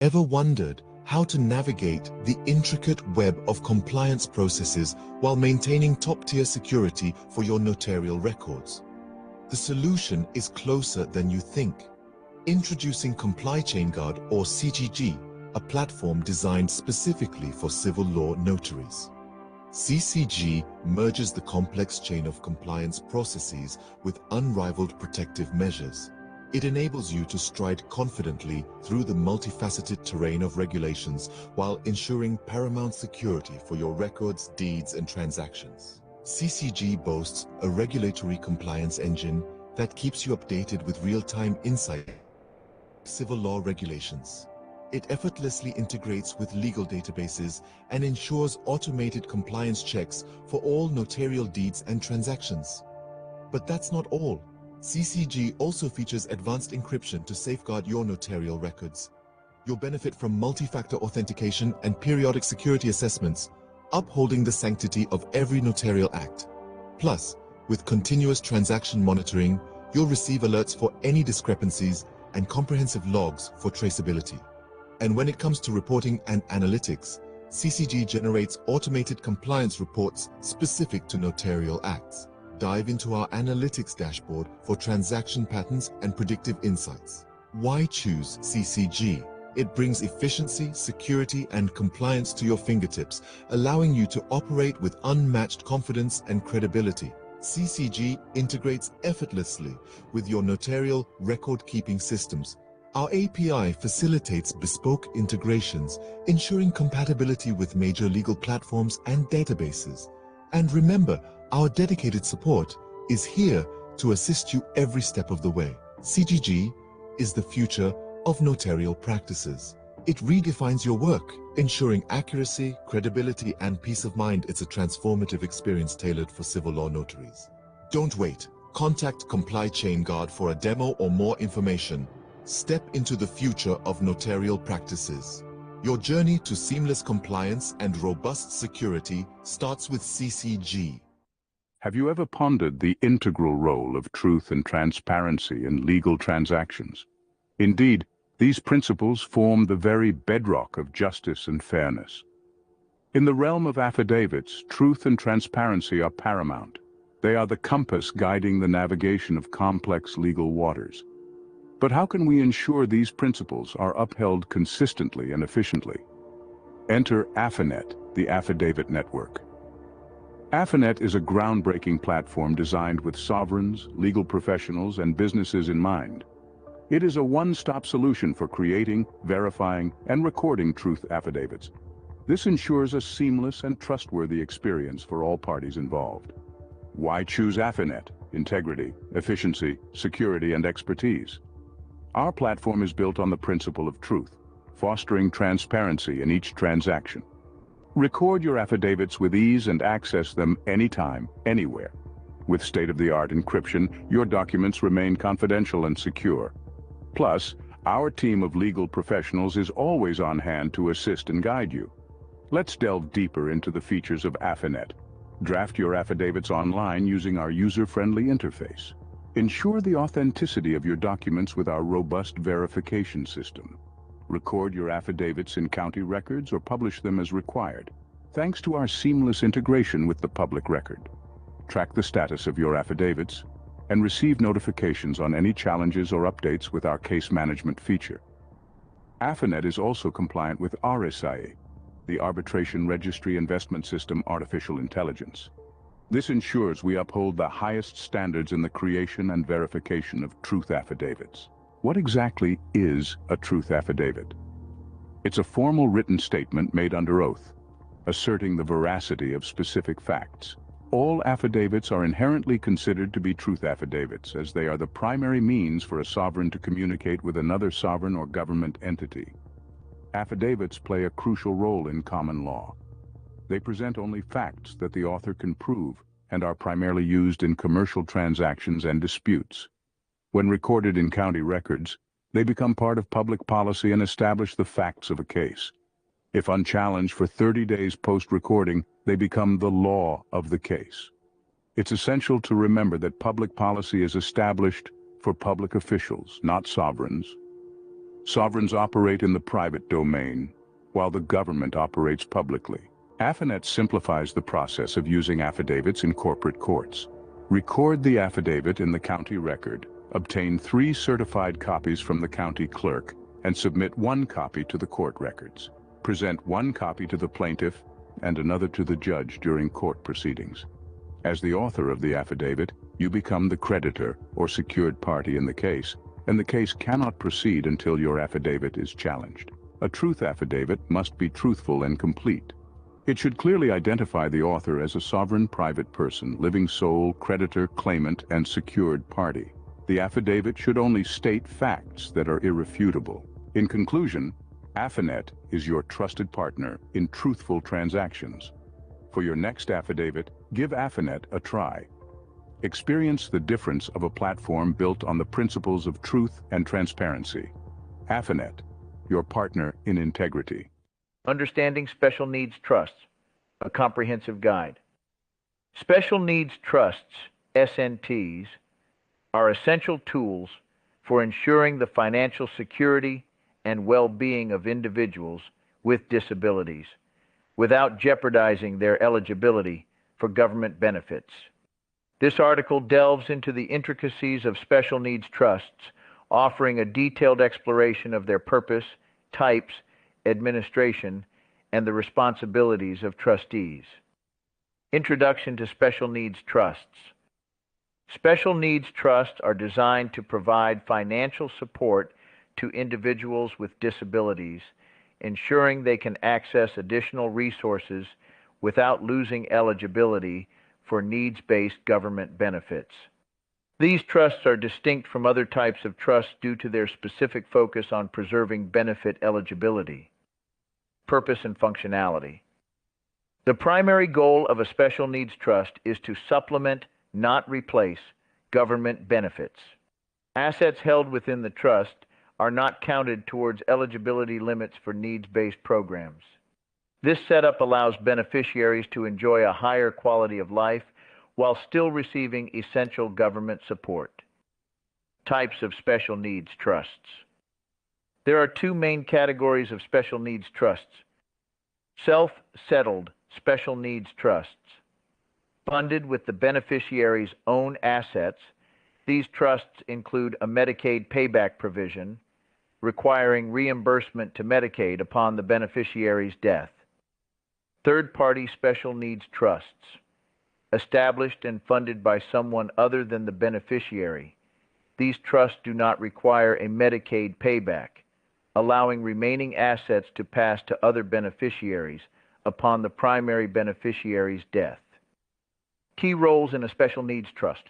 Ever wondered how to navigate the intricate web of compliance processes while maintaining top-tier security for your notarial records? The solution is closer than you think. Introducing Comply Chain Guard, or CCG, a platform designed specifically for civil law notaries. CCG merges the complex chain of compliance processes with unrivaled protective measures. It enables you to stride confidently through the multifaceted terrain of regulations while ensuring paramount security for your records, deeds, and transactions. CCG boasts a regulatory compliance engine that keeps you updated with real-time insight into civil law regulations. It effortlessly integrates with legal databases and ensures automated compliance checks for all notarial deeds and transactions. But that's not all. CCG also features advanced encryption to safeguard your notarial records. You'll benefit from multi-factor authentication and periodic security assessments, upholding the sanctity of every notarial act. Plus, with continuous transaction monitoring, you'll receive alerts for any discrepancies and comprehensive logs for traceability. And when it comes to reporting and analytics, CCG generates automated compliance reports specific to notarial acts. Dive into our analytics dashboard for transaction patterns and predictive insights. Why choose CCG? It brings efficiency, security, and compliance to your fingertips, allowing you to operate with unmatched confidence and credibility. CCG integrates effortlessly with your notarial record-keeping systems. Our API facilitates bespoke integrations, ensuring compatibility with major legal platforms and databases. And remember, our dedicated support is here to assist you every step of the way. CCG is the future of notarial practices. It redefines your work, ensuring accuracy, credibility, and peace of mind. It's a transformative experience tailored for civil law notaries. Don't wait. Contact Comply Chain Guard for a demo or more information. Step into the future of notarial practices. Your journey to seamless compliance and robust security starts with CCG. Have you ever pondered the integral role of truth and transparency in legal transactions? Indeed, these principles form the very bedrock of justice and fairness. In the realm of affidavits, truth and transparency are paramount. They are the compass guiding the navigation of complex legal waters. But how can we ensure these principles are upheld consistently and efficiently? Enter Affinet, the affidavit network. Affinet is a groundbreaking platform designed with sovereigns, legal professionals, and businesses in mind. It is a one-stop solution for creating, verifying, and recording truth affidavits. This ensures a seamless and trustworthy experience for all parties involved. Why choose Affinet? Integrity, efficiency, security, and expertise. Our platform is built on the principle of truth, fostering transparency in each transaction. Record your affidavits with ease and access them anytime, anywhere. With state-of-the-art encryption, your documents remain confidential and secure. Plus, our team of legal professionals is always on hand to assist and guide you. Let's delve deeper into the features of Affinet. Draft your affidavits online using our user-friendly interface. Ensure the authenticity of your documents with our robust verification system. Record your affidavits in county records or publish them as required, thanks to our seamless integration with the public record. Track the status of your affidavits and receive notifications on any challenges or updates with our case management feature. Affinet is also compliant with RSIA, the Arbitration Registry Investment System Artificial Intelligence. This ensures we uphold the highest standards in the creation and verification of truth affidavits. What exactly is a truth affidavit? It's a formal written statement made under oath, asserting the veracity of specific facts. All affidavits are inherently considered to be truth affidavits, as they are the primary means for a sovereign to communicate with another sovereign or government entity. Affidavits play a crucial role in common law. They present only facts that the author can prove and are primarily used in commercial transactions and disputes. When recorded in county records, they become part of public policy and establish the facts of a case. If unchallenged for 30 days post-recording, they become the law of the case. It's essential to remember that public policy is established for public officials, not sovereigns. Sovereigns operate in the private domain, while the government operates publicly. Affinet simplifies the process of using affidavits in corporate courts. Record the affidavit in the county record, obtain 3 certified copies from the county clerk, and submit 1 copy to the court records. Present 1 copy to the plaintiff and another to the judge during court proceedings. As the author of the affidavit, you become the creditor or secured party in the case, and the case cannot proceed until your affidavit is challenged. A truth affidavit must be truthful and complete. It should clearly identify the author as a sovereign private person, living sole, creditor, claimant, and secured party. The affidavit should only state facts that are irrefutable. In conclusion, Affinet is your trusted partner in truthful transactions. For your next affidavit, give Affinet a try. Experience the difference of a platform built on the principles of truth and transparency. Affinet, your partner in integrity. Understanding Special Needs Trusts, a comprehensive guide. Special Needs Trusts, SNTs, are essential tools for ensuring the financial security and well-being of individuals with disabilities without jeopardizing their eligibility for government benefits. This article delves into the intricacies of special needs trusts, offering a detailed exploration of their purpose, types, administration, and the responsibilities of trustees. Introduction to Special Needs Trusts. Special needs trusts are designed to provide financial support to individuals with disabilities, ensuring they can access additional resources without losing eligibility for needs-based government benefits. These trusts are distinct from other types of trusts due to their specific focus on preserving benefit eligibility. Purpose and functionality. The primary goal of a special needs trust is to supplement, not replace, government benefits. Assets held within the trust are not counted towards eligibility limits for needs-based programs. This setup allows beneficiaries to enjoy a higher quality of life while still receiving essential government support. Types of special needs trusts. There are 2 main categories of special needs trusts. Self-settled special needs trusts. Funded with the beneficiary's own assets, these trusts include a Medicaid payback provision, requiring reimbursement to Medicaid upon the beneficiary's death. Third-party special needs trusts. Established and funded by someone other than the beneficiary, these trusts do not require a Medicaid payback, allowing remaining assets to pass to other beneficiaries upon the primary beneficiary's death. Key roles in a special needs trust.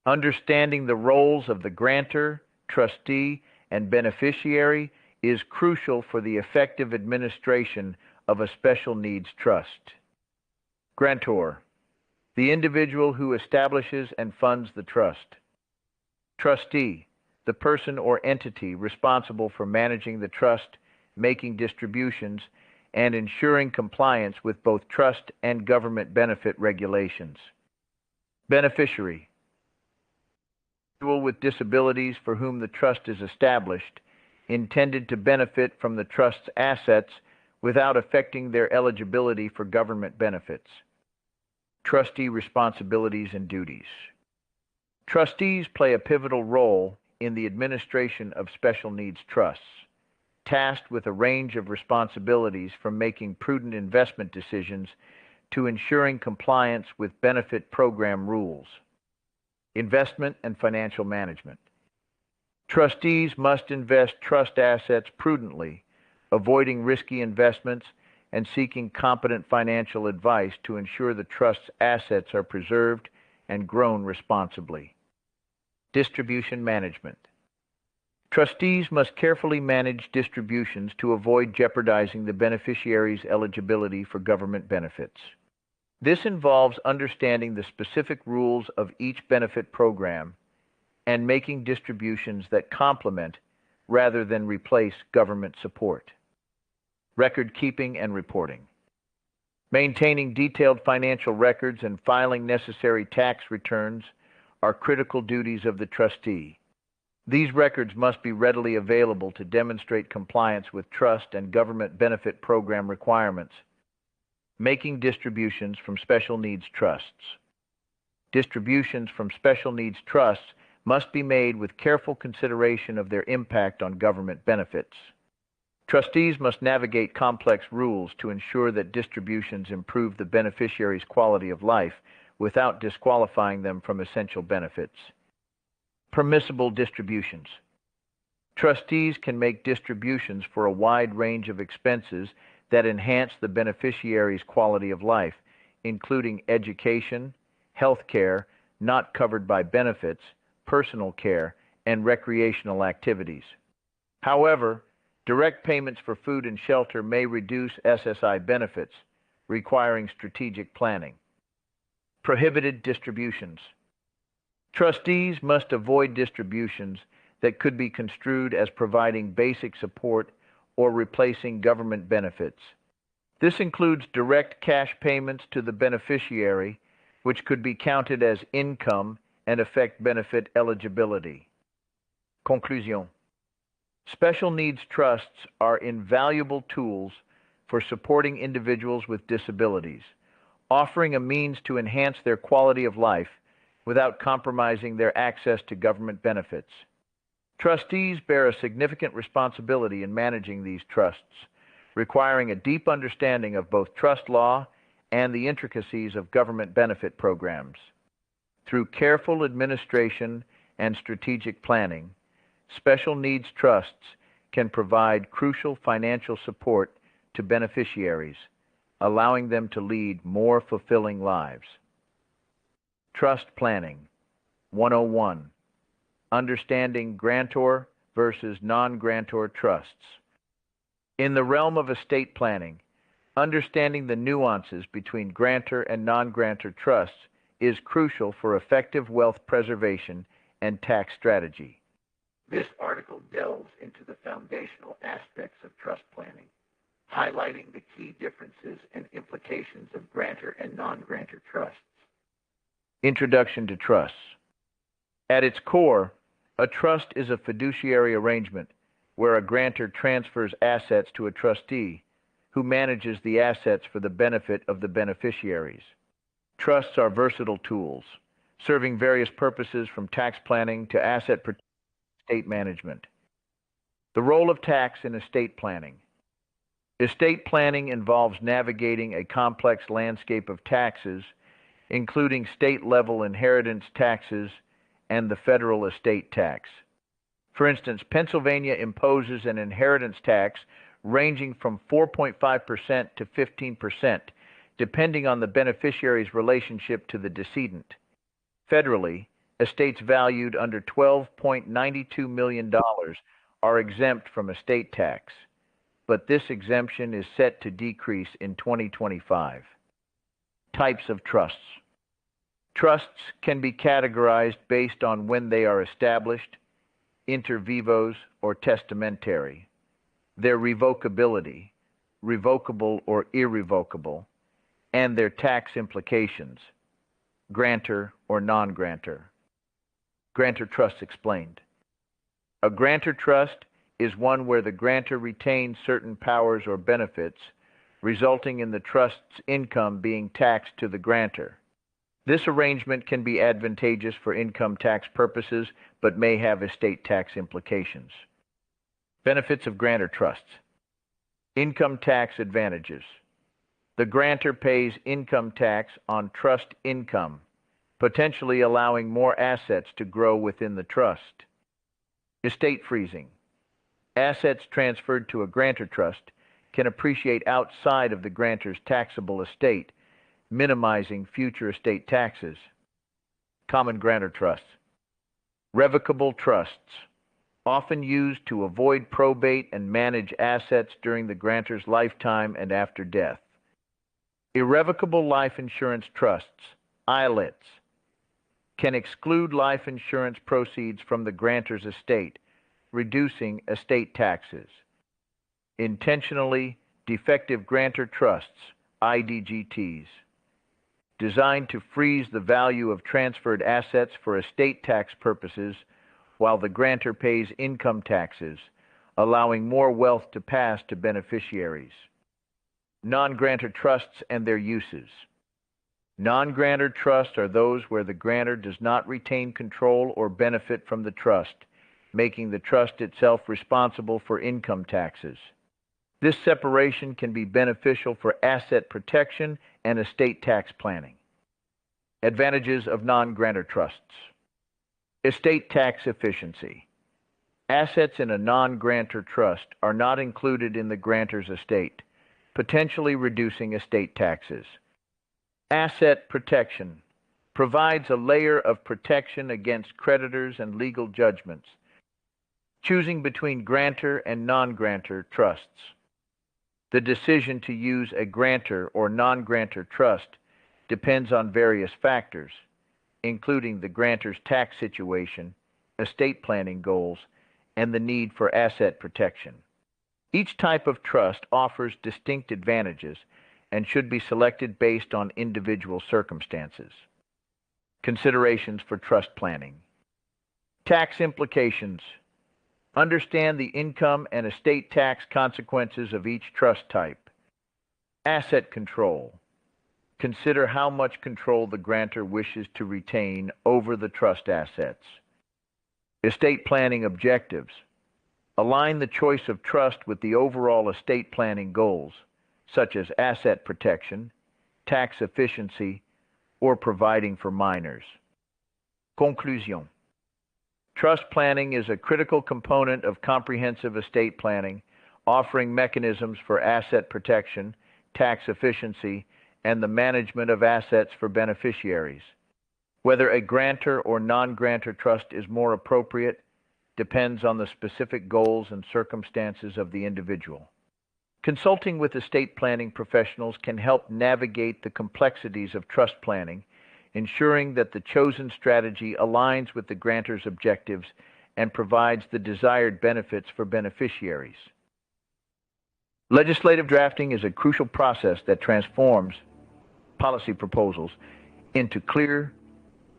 Understanding the roles of the grantor, trustee, and beneficiary is crucial for the effective administration of a special needs trust. Grantor, the individual who establishes and funds the trust. Trustee, the person or entity responsible for managing the trust, making distributions, and ensuring compliance with both trust and government benefit regulations. Beneficiary, individual with disabilities for whom the trust is established, intended to benefit from the trust's assets without affecting their eligibility for government benefits. Trustee responsibilities and duties. Trustees play a pivotal role in the administration of special needs trusts, tasked with a range of responsibilities from making prudent investment decisions to ensuring compliance with benefit program rules. Investment and financial management. Trustees must invest trust assets prudently, avoiding risky investments and seeking competent financial advice to ensure the trust's assets are preserved and grown responsibly. Distribution management. Trustees must carefully manage distributions to avoid jeopardizing the beneficiary's eligibility for government benefits. This involves understanding the specific rules of each benefit program and making distributions that complement rather than replace government support. Record keeping and reporting. Maintaining detailed financial records and filing necessary tax returns are critical duties of the trustee. These records must be readily available to demonstrate compliance with trust and government benefit program requirements. Making distributions from special needs trusts. Distributions from special needs trusts must be made with careful consideration of their impact on government benefits. Trustees must navigate complex rules to ensure that distributions improve the beneficiary's quality of life without disqualifying them from essential benefits. Permissible distributions. Trustees can make distributions for a wide range of expenses that enhance the beneficiary's quality of life, including education, health care, not covered by benefits, personal care, and recreational activities. However, direct payments for food and shelter may reduce SSI benefits, requiring strategic planning. Prohibited distributions. Trustees must avoid distributions that could be construed as providing basic support or replacing government benefits. This includes direct cash payments to the beneficiary, which could be counted as income and affect benefit eligibility. Conclusion. Special needs trusts are invaluable tools for supporting individuals with disabilities, offering a means to enhance their quality of life without compromising their access to government benefits. Trustees bear a significant responsibility in managing these trusts, requiring a deep understanding of both trust law and the intricacies of government benefit programs. Through careful administration and strategic planning, special needs trusts can provide crucial financial support to beneficiaries, allowing them to lead more fulfilling lives. Trust Planning 101. Understanding grantor versus non-grantor trusts. In the realm of estate planning, understanding the nuances between grantor and non-grantor trusts is crucial for effective wealth preservation and tax strategy. This article delves into the foundational aspects of trust planning, highlighting the key differences and implications of grantor and non-grantor trusts. Introduction to trusts. At its core, a trust is a fiduciary arrangement where a grantor transfers assets to a trustee who manages the assets for the benefit of the beneficiaries. Trusts are versatile tools, serving various purposes from tax planning to asset protection and estate management. The role of tax in estate planning. Estate planning involves navigating a complex landscape of taxes, including state-level inheritance taxes and the federal estate tax. For instance, Pennsylvania imposes an inheritance tax ranging from 4.5% to 15%, depending on the beneficiary's relationship to the decedent. Federally, estates valued under $12.92 million are exempt from estate tax, but this exemption is set to decrease in 2025. Types of trusts. Trusts can be categorized based on when they are established, inter vivos or testamentary, their revocability, revocable or irrevocable, and their tax implications, grantor or non-grantor. Grantor trusts explained. A grantor trust is one where the grantor retains certain powers or benefits, resulting in the trust's income being taxed to the grantor. This arrangement can be advantageous for income tax purposes, but may have estate tax implications. Benefits of grantor trusts. Income tax advantages. The grantor pays income tax on trust income, potentially allowing more assets to grow within the trust. Estate freezing. Assets transferred to a grantor trust can appreciate outside of the grantor's taxable estate, minimizing future estate taxes. Common grantor trusts. Revocable trusts, often used to avoid probate and manage assets during the grantor's lifetime and after death. Irrevocable life insurance trusts, ILITs, can exclude life insurance proceeds from the grantor's estate, reducing estate taxes. Intentionally defective grantor trusts, IDGTs, designed to freeze the value of transferred assets for estate tax purposes while the grantor pays income taxes, allowing more wealth to pass to beneficiaries. Non-grantor trusts and their uses. Non-grantor trusts are those where the grantor does not retain control or benefit from the trust, making the trust itself responsible for income taxes. This separation can be beneficial for asset protection and estate tax planning. Advantages of non-grantor trusts. Estate tax efficiency. Assets in a non-grantor trust are not included in the grantor's estate, potentially reducing estate taxes. Asset protection provides a layer of protection against creditors and legal judgments. Choosing between grantor and non-grantor trusts. The decision to use a grantor or non-grantor trust depends on various factors, including the grantor's tax situation, estate planning goals, and the need for asset protection. Each type of trust offers distinct advantages and should be selected based on individual circumstances. Considerations for trust planning. Tax implications. Understand the income and estate tax consequences of each trust type. Asset control. Consider how much control the grantor wishes to retain over the trust assets. Estate planning objectives. Align the choice of trust with the overall estate planning goals, such as asset protection, tax efficiency, or providing for minors. Conclusion. Trust planning is a critical component of comprehensive estate planning, offering mechanisms for asset protection, tax efficiency, and the management of assets for beneficiaries. Whether a grantor or non-grantor trust is more appropriate depends on the specific goals and circumstances of the individual. Consulting with estate planning professionals can help navigate the complexities of trust planning, ensuring that the chosen strategy aligns with the grantor's objectives and provides the desired benefits for beneficiaries. Legislative drafting is a crucial process that transforms policy proposals into clear,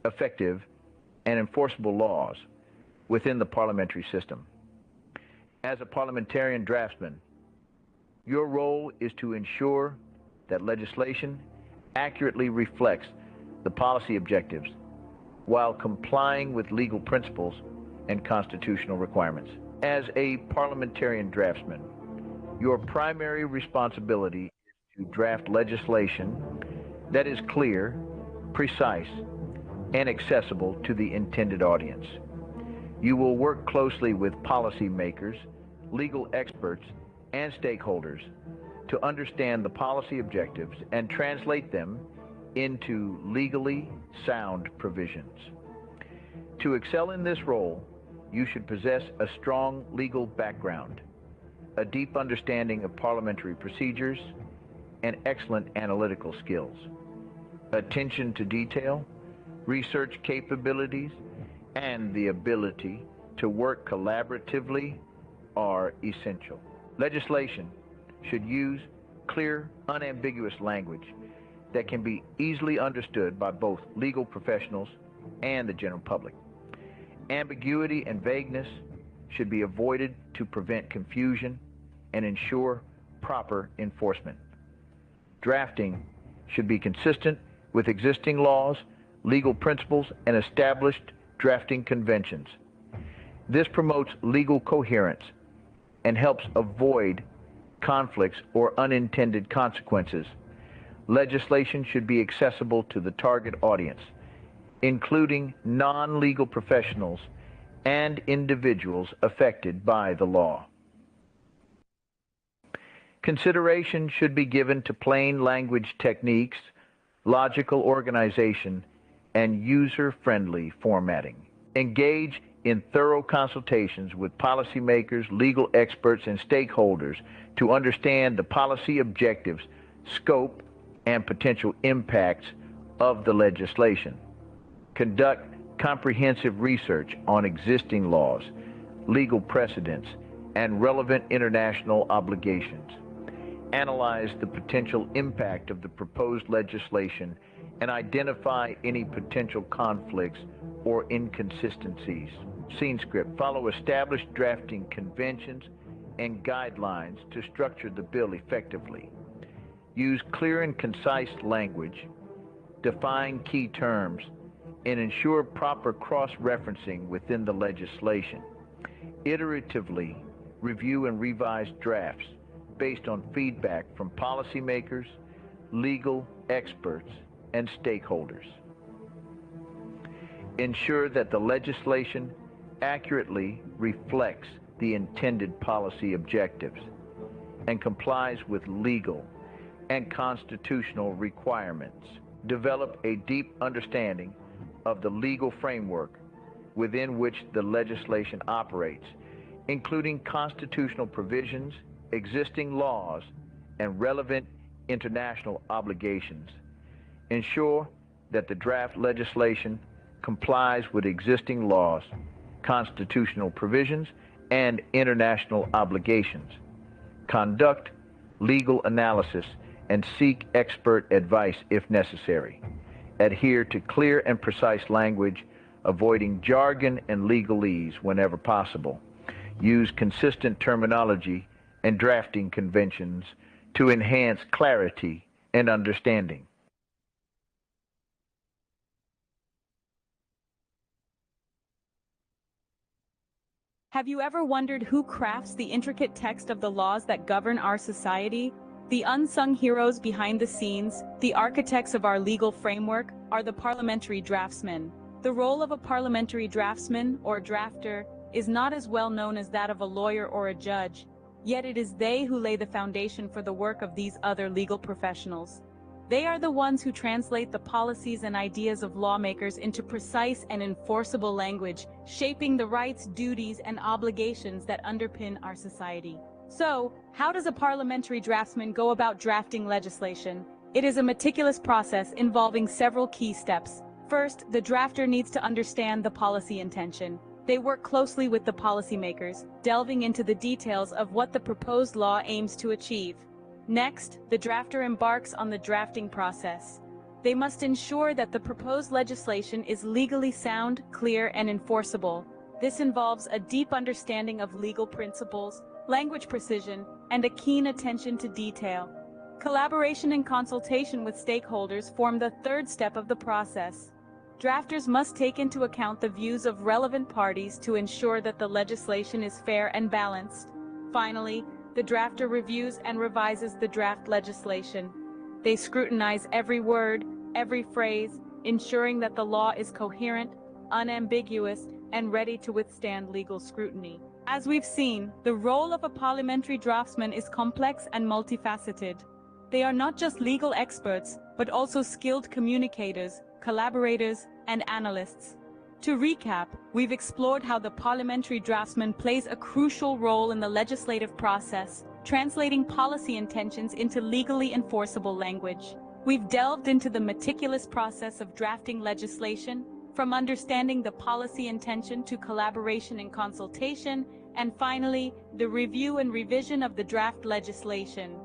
effective, and enforceable laws within the parliamentary system. As a parliamentarian draftsman, your role is to ensure that legislation accurately reflects the policy objectives while complying with legal principles and constitutional requirements. As a parliamentarian draftsman, your primary responsibility is to draft legislation that is clear, precise, and accessible to the intended audience. You will work closely with policymakers, legal experts, and stakeholders to understand the policy objectives and translate them into legally sound provisions. To excel in this role, you should possess a strong legal background, a deep understanding of parliamentary procedures, and excellent analytical skills. Attention to detail, research capabilities, and the ability to work collaboratively are essential. Legislation should use clear, unambiguous language that can be easily understood by both legal professionals and the general public. Ambiguity and vagueness should be avoided to prevent confusion and ensure proper enforcement. Drafting should be consistent with existing laws, legal principles, and established drafting conventions. This promotes legal coherence and helps avoid conflicts or unintended consequences. Legislation should be accessible to the target audience, including non-legal professionals and individuals affected by the law. Consideration should be given to plain language techniques, logical organization, and user-friendly formatting. Engage in thorough consultations with policymakers, legal experts, and stakeholders to understand the policy objectives, scope, and potential impacts of the legislation. Conduct comprehensive research on existing laws, legal precedents, and relevant international obligations. Analyze the potential impact of the proposed legislation and identify any potential conflicts or inconsistencies. Scene script. Follow established drafting conventions and guidelines to structure the bill effectively. Use clear and concise language, define key terms, and ensure proper cross-referencing within the legislation. Iteratively review and revise drafts based on feedback from policymakers, legal experts, and stakeholders. Ensure that the legislation accurately reflects the intended policy objectives and complies with legal and constitutional requirements. Develop a deep understanding of the legal framework within which the legislation operates, including constitutional provisions, existing laws, and relevant international obligations. Ensure that the draft legislation complies with existing laws, constitutional provisions, and international obligations. Conduct legal analysis and seek expert advice if necessary. Adhere to clear and precise language, avoiding jargon and legalese whenever possible. Use consistent terminology and drafting conventions to enhance clarity and understanding. Have you ever wondered who crafts the intricate text of the laws that govern our society? The unsung heroes behind the scenes, the architects of our legal framework, are the parliamentary draftsmen. The role of a parliamentary draftsman, or drafter, is not as well known as that of a lawyer or a judge, yet it is they who lay the foundation for the work of these other legal professionals. They are the ones who translate the policies and ideas of lawmakers into precise and enforceable language, shaping the rights, duties, and obligations that underpin our society. So, how does a parliamentary draftsman go about drafting legislation? It is a meticulous process involving several key steps. First, the drafter needs to understand the policy intention. They work closely with the policymakers, delving into the details of what the proposed law aims to achieve. Next, the drafter embarks on the drafting process. They must ensure that the proposed legislation is legally sound, clear, and enforceable. This involves a deep understanding of legal principles, language precision, and a keen attention to detail. Collaboration and consultation with stakeholders form the third step of the process. Drafters must take into account the views of relevant parties to ensure that the legislation is fair and balanced. Finally, the drafter reviews and revises the draft legislation. They scrutinize every word, every phrase, ensuring that the law is coherent, unambiguous, and ready to withstand legal scrutiny. As we've seen, the role of a parliamentary draftsman is complex and multifaceted. They are not just legal experts, but also skilled communicators, collaborators, and analysts. To recap, we've explored how the parliamentary draftsman plays a crucial role in the legislative process, translating policy intentions into legally enforceable language. We've delved into the meticulous process of drafting legislation, from understanding the policy intention to collaboration and consultation, and finally, the review and revision of the draft legislation.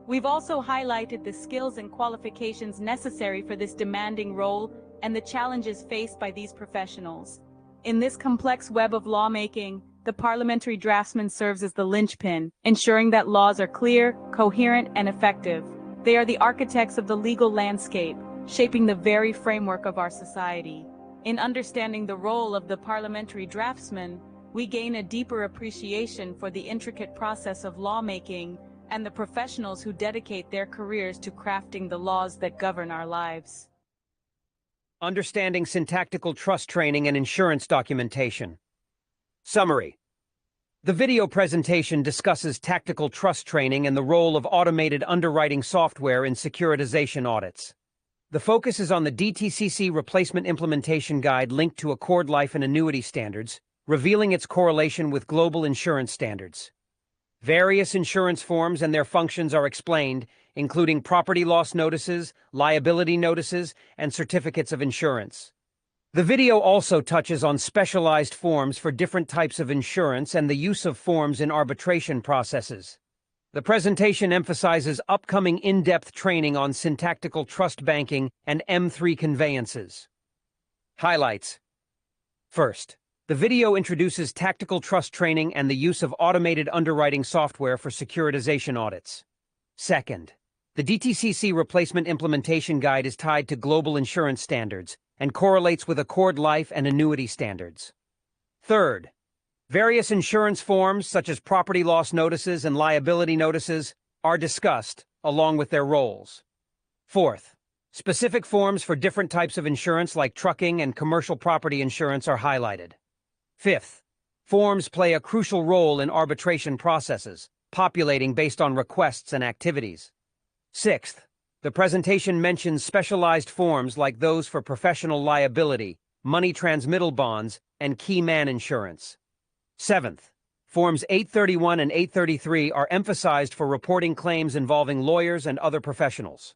We've also highlighted the skills and qualifications necessary for this demanding role and the challenges faced by these professionals. In this complex web of lawmaking, the parliamentary draftsman serves as the linchpin, ensuring that laws are clear, coherent, and effective. They are the architects of the legal landscape, shaping the very framework of our society. In understanding the role of the parliamentary draftsman, we gain a deeper appreciation for the intricate process of lawmaking and the professionals who dedicate their careers to crafting the laws that govern our lives. Understanding syntactical trust training and insurance documentation. Summary. The video presentation discusses tactical trust training and the role of automated underwriting software in securitization audits. The focus is on the DTCC Replacement Implementation Guide linked to Accord Life and Annuity Standards, revealing its correlation with global insurance standards. Various insurance forms and their functions are explained, including property loss notices, liability notices, and certificates of insurance. The video also touches on specialized forms for different types of insurance and the use of forms in arbitration processes. The presentation emphasizes upcoming in-depth training on syntactical trust banking and M3 conveyances. Highlights. First, The video introduces tactical trust training and the use of automated underwriting software for securitization audits. Second, the DTCC Replacement Implementation Guide is tied to global insurance standards and correlates with Accord Life and annuity standards. Third, various insurance forms such as property loss notices and liability notices are discussed, along with their roles. Fourth, specific forms for different types of insurance like trucking and commercial property insurance are highlighted. Fifth, forms play a crucial role in arbitration processes, populating based on requests and activities. Sixth, the presentation mentions specialized forms like those for professional liability, money transmittal bonds, and key man insurance. Seventh, Forms 831 and 833 are emphasized for reporting claims involving lawyers and other professionals.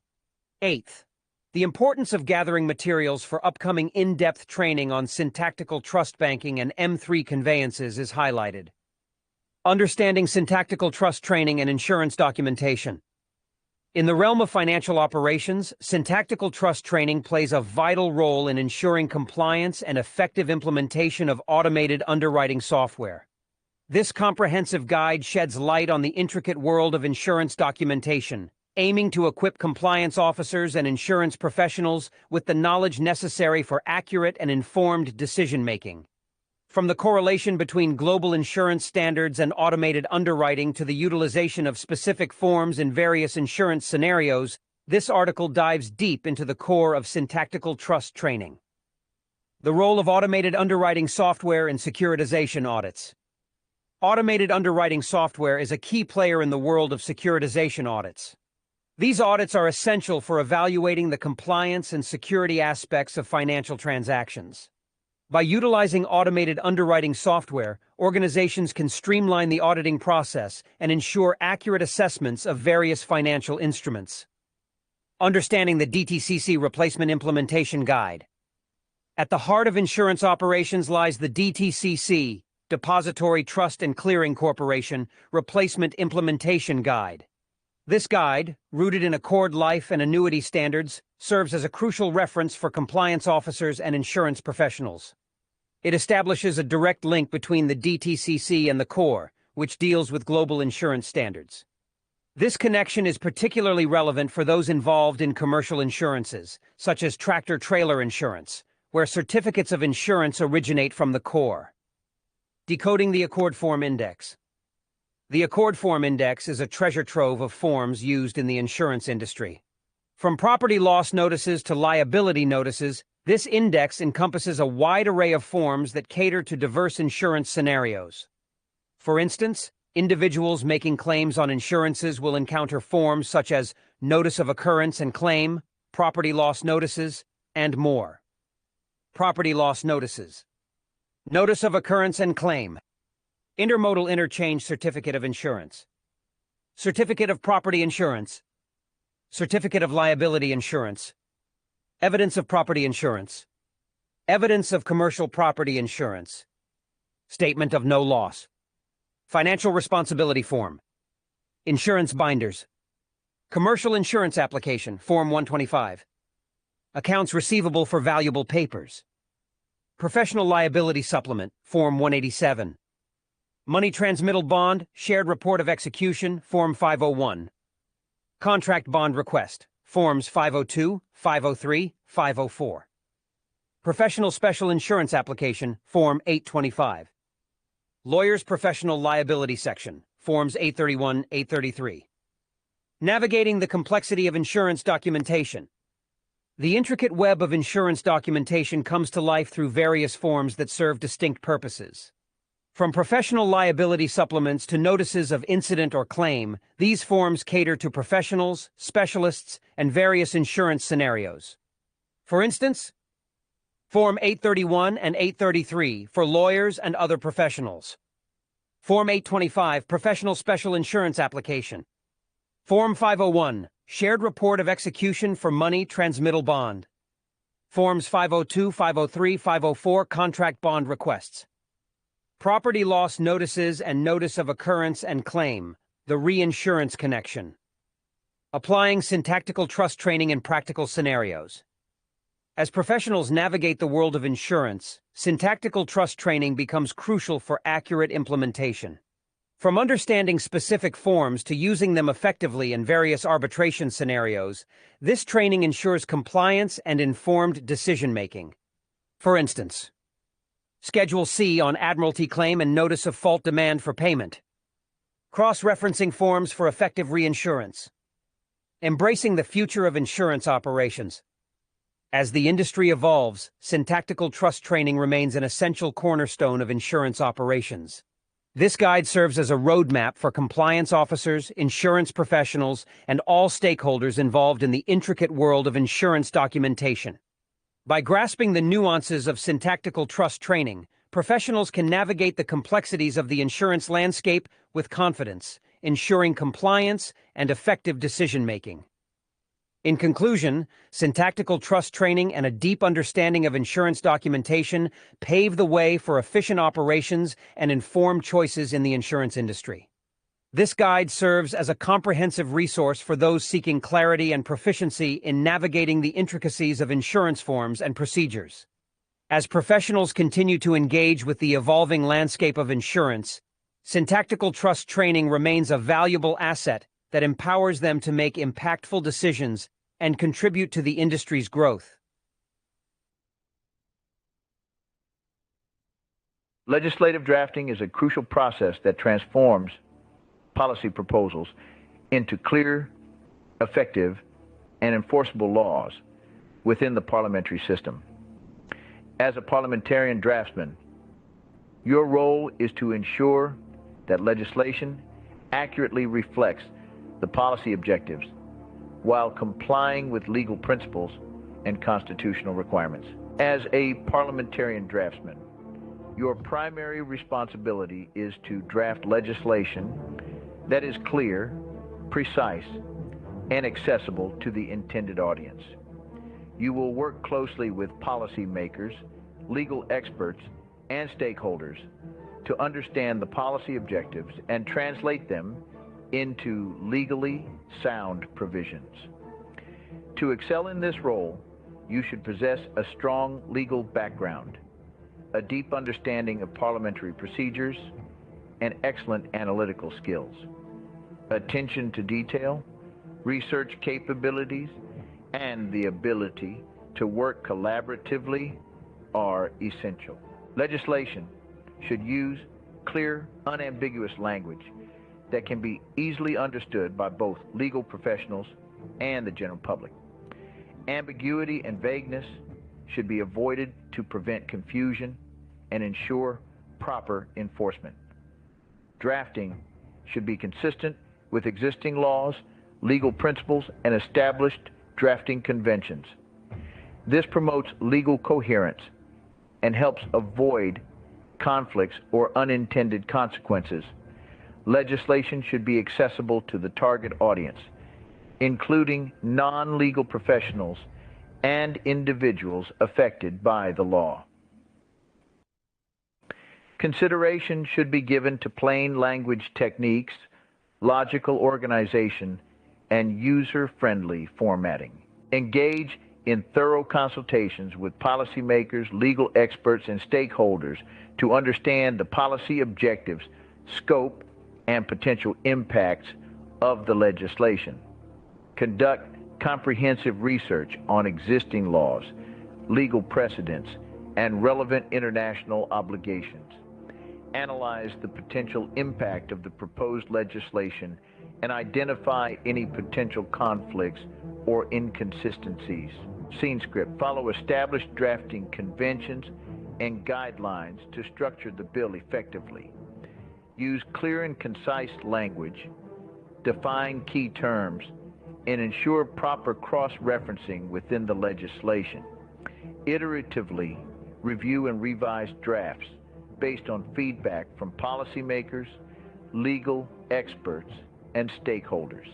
Eighth, the importance of gathering materials for upcoming in-depth training on syntactical trust banking and M3 conveyances is highlighted. Understanding syntactical trust training and insurance documentation. In the realm of financial operations, syntactical trust training plays a vital role in ensuring compliance and effective implementation of automated underwriting software. This comprehensive guide sheds light on the intricate world of insurance documentation, aiming to equip compliance officers and insurance professionals with the knowledge necessary for accurate and informed decision-making. From the correlation between global insurance standards and automated underwriting to the utilization of specific forms in various insurance scenarios, this article dives deep into the core of syntactical trust training. The role of automated underwriting software in securitization audits. Automated underwriting software is a key player in the world of securitization audits. These audits are essential for evaluating the compliance and security aspects of financial transactions. By utilizing automated underwriting software, organizations can streamline the auditing process and ensure accurate assessments of various financial instruments. Understanding the DTCC Replacement Implementation Guide. At the heart of insurance operations lies the DTCC, Depository Trust and Clearing Corporation, Replacement Implementation Guide. This guide, rooted in Accord Life and annuity standards, serves as a crucial reference for compliance officers and insurance professionals. It establishes a direct link between the DTCC and the core, which deals with global insurance standards. This connection is particularly relevant for those involved in commercial insurances, such as tractor-trailer insurance, where certificates of insurance originate from the core. Decoding the Accord Form Index. The Accord Form Index is a treasure trove of forms used in the insurance industry. From property loss notices to liability notices, this index encompasses a wide array of forms that cater to diverse insurance scenarios. For instance, individuals making claims on insurances will encounter forms such as Notice of Occurrence and Claim, Property Loss Notices, and more. Property Loss Notices. Notice of Occurrence and Claim. Intermodal Interchange Certificate of Insurance. Certificate of Property Insurance. Certificate of Liability Insurance. Evidence of Property Insurance. Evidence of Commercial Property Insurance. Statement of No Loss. Financial Responsibility Form. Insurance Binders. Commercial Insurance Application, Form 125. Accounts Receivable for Valuable Papers. Professional Liability Supplement, Form 187. Money Transmittal Bond, Shared Report of Execution, Form 501. Contract Bond Request, Forms 502, 503, 504. Professional Special Insurance Application, Form 825. Lawyer's Professional Liability Section, Forms 831, 833. Navigating the complexity of insurance documentation. The intricate web of insurance documentation comes to life through various forms that serve distinct purposes. From professional liability supplements to notices of incident or claim, these forms cater to professionals, specialists, and various insurance scenarios. For instance, Form 831 and 833 for lawyers and other professionals. Form 825, Professional Special Insurance Application. Form 501, Shared Report of Execution for Money Transmittal Bond. Forms 502, 503, 504, Contract Bond Requests. Property Loss Notices and Notice of Occurrence and Claim, the Reinsurance Connection. Applying Syntactical Trust Training in Practical Scenarios. As professionals navigate the world of insurance, syntactical trust training becomes crucial for accurate implementation. From understanding specific forms to using them effectively in various arbitration scenarios, this training ensures compliance and informed decision-making. For instance, Schedule C on Admiralty claim and notice of fault demand for payment. Cross-referencing forms for effective reinsurance. Embracing the future of insurance operations. As the industry evolves, syntactical trust training remains an essential cornerstone of insurance operations. This guide serves as a roadmap for compliance officers, insurance professionals, and all stakeholders involved in the intricate world of insurance documentation. By grasping the nuances of syntactical trust training, professionals can navigate the complexities of the insurance landscape with confidence, ensuring compliance and effective decision-making. In conclusion, syntactical trust training and a deep understanding of insurance documentation pave the way for efficient operations and informed choices in the insurance industry. This guide serves as a comprehensive resource for those seeking clarity and proficiency in navigating the intricacies of insurance forms and procedures. As professionals continue to engage with the evolving landscape of insurance, syntactical trust training remains a valuable asset that empowers them to make impactful decisions and contribute to the industry's growth. Legislative drafting is a crucial process that transforms policy proposals into clear, effective, and enforceable laws within the parliamentary system. As a parliamentarian draftsman, your role is to ensure that legislation accurately reflects the policy objectives while complying with legal principles and constitutional requirements. As a parliamentarian draftsman, your primary responsibility is to draft legislation that is clear, precise, and accessible to the intended audience. You will work closely with policymakers, legal experts, and stakeholders to understand the policy objectives and translate them into legally sound provisions. To excel in this role, you should possess a strong legal background, a deep understanding of parliamentary procedures, and excellent analytical skills. Attention to detail, research capabilities, and the ability to work collaboratively are essential. Legislation should use clear, unambiguous language that can be easily understood by both legal professionals and the general public. Ambiguity and vagueness should be avoided to prevent confusion and ensure proper enforcement. Drafting should be consistent with existing laws, legal principles, and established drafting conventions. This promotes legal coherence and helps avoid conflicts or unintended consequences. Legislation should be accessible to the target audience, including non-legal professionals and individuals affected by the law. Consideration should be given to plain language techniques, logical organization, and user-friendly formatting. Engage in thorough consultations with policymakers, legal experts, and stakeholders to understand the policy objectives, scope, and potential impacts of the legislation. Conduct comprehensive research on existing laws, legal precedents, and relevant international obligations. Analyze the potential impact of the proposed legislation and identify any potential conflicts or inconsistencies. Scene script. Follow established drafting conventions and guidelines to structure the bill effectively. Use clear and concise language, define key terms, and ensure proper cross-referencing within the legislation. Iteratively review and revise drafts based on feedback from policymakers, legal experts, and stakeholders.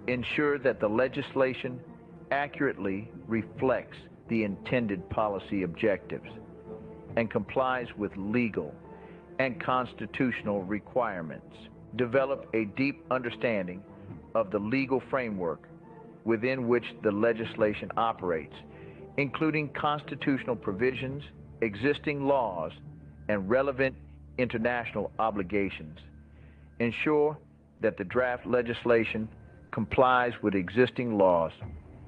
Ensure that the legislation accurately reflects the intended policy objectives and complies with legal and constitutional requirements. Develop a deep understanding of the legal framework within which the legislation operates including constitutional provisions, existing laws, and relevant international obligations. Ensure that the draft legislation complies with existing laws,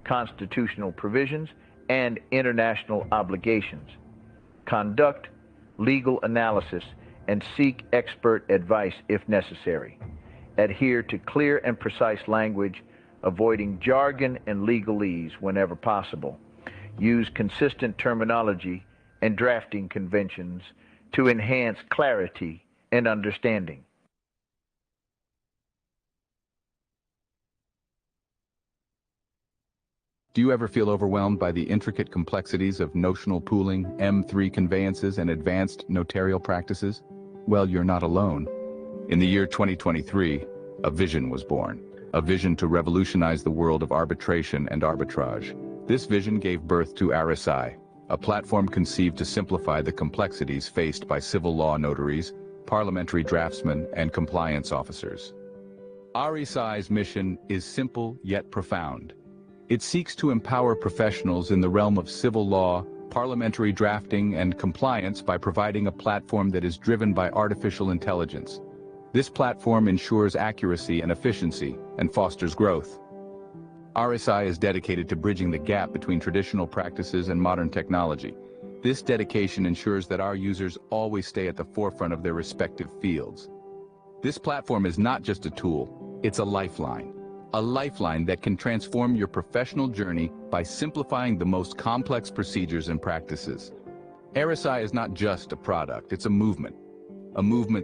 constitutional provisions, and international obligations. Conduct legal analysis and seek expert advice if necessary. Adhere to clear and precise language, avoiding jargon and legalese whenever possible. Use consistent terminology and drafting conventions to enhance clarity and understanding. Do you ever feel overwhelmed by the intricate complexities of notional pooling, M3 conveyances, and advanced notarial practices? Well, you're not alone. In the year 2023, a vision was born. A vision to revolutionize the world of arbitration and arbitrage. This vision gave birth to RSI, a platform conceived to simplify the complexities faced by civil law notaries, parliamentary draftsmen, and compliance officers. RSI's mission is simple yet profound. It seeks to empower professionals in the realm of civil law, parliamentary drafting, and compliance by providing a platform that is driven by artificial intelligence. This platform ensures accuracy and efficiency and fosters growth. RSI is dedicated to bridging the gap between traditional practices and modern technology. This dedication ensures that our users always stay at the forefront of their respective fields. This platform is not just a tool, it's a lifeline. A lifeline that can transform your professional journey by simplifying the most complex procedures and practices. RSI is not just a product, it's a movement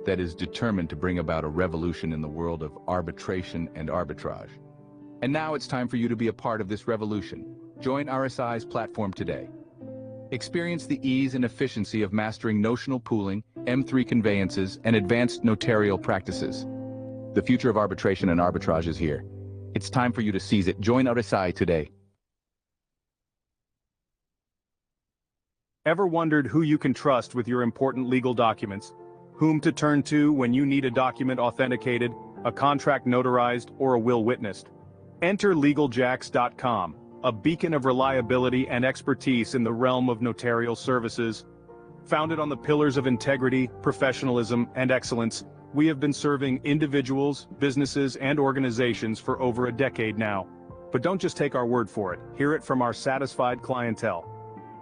that is determined to bring about a revolution in the world of arbitration and arbitrage. And now it's time for you to be a part of this revolution. Join RSI's platform today. Experience the ease and efficiency of mastering notional pooling, M3 conveyances, and advanced notarial practices. The future of arbitration and arbitrage is here. It's time for you to seize it. Join RSI today. Ever wondered who you can trust with your important legal documents? Whom to turn to when you need a document authenticated, a contract notarized, or a will witnessed? Enter LegalJax.com, a beacon of reliability and expertise in the realm of notarial services. Founded on the pillars of integrity, professionalism, and excellence, we have been serving individuals, businesses, and organizations for over a decade now. But don't just take our word for it, hear it from our satisfied clientele.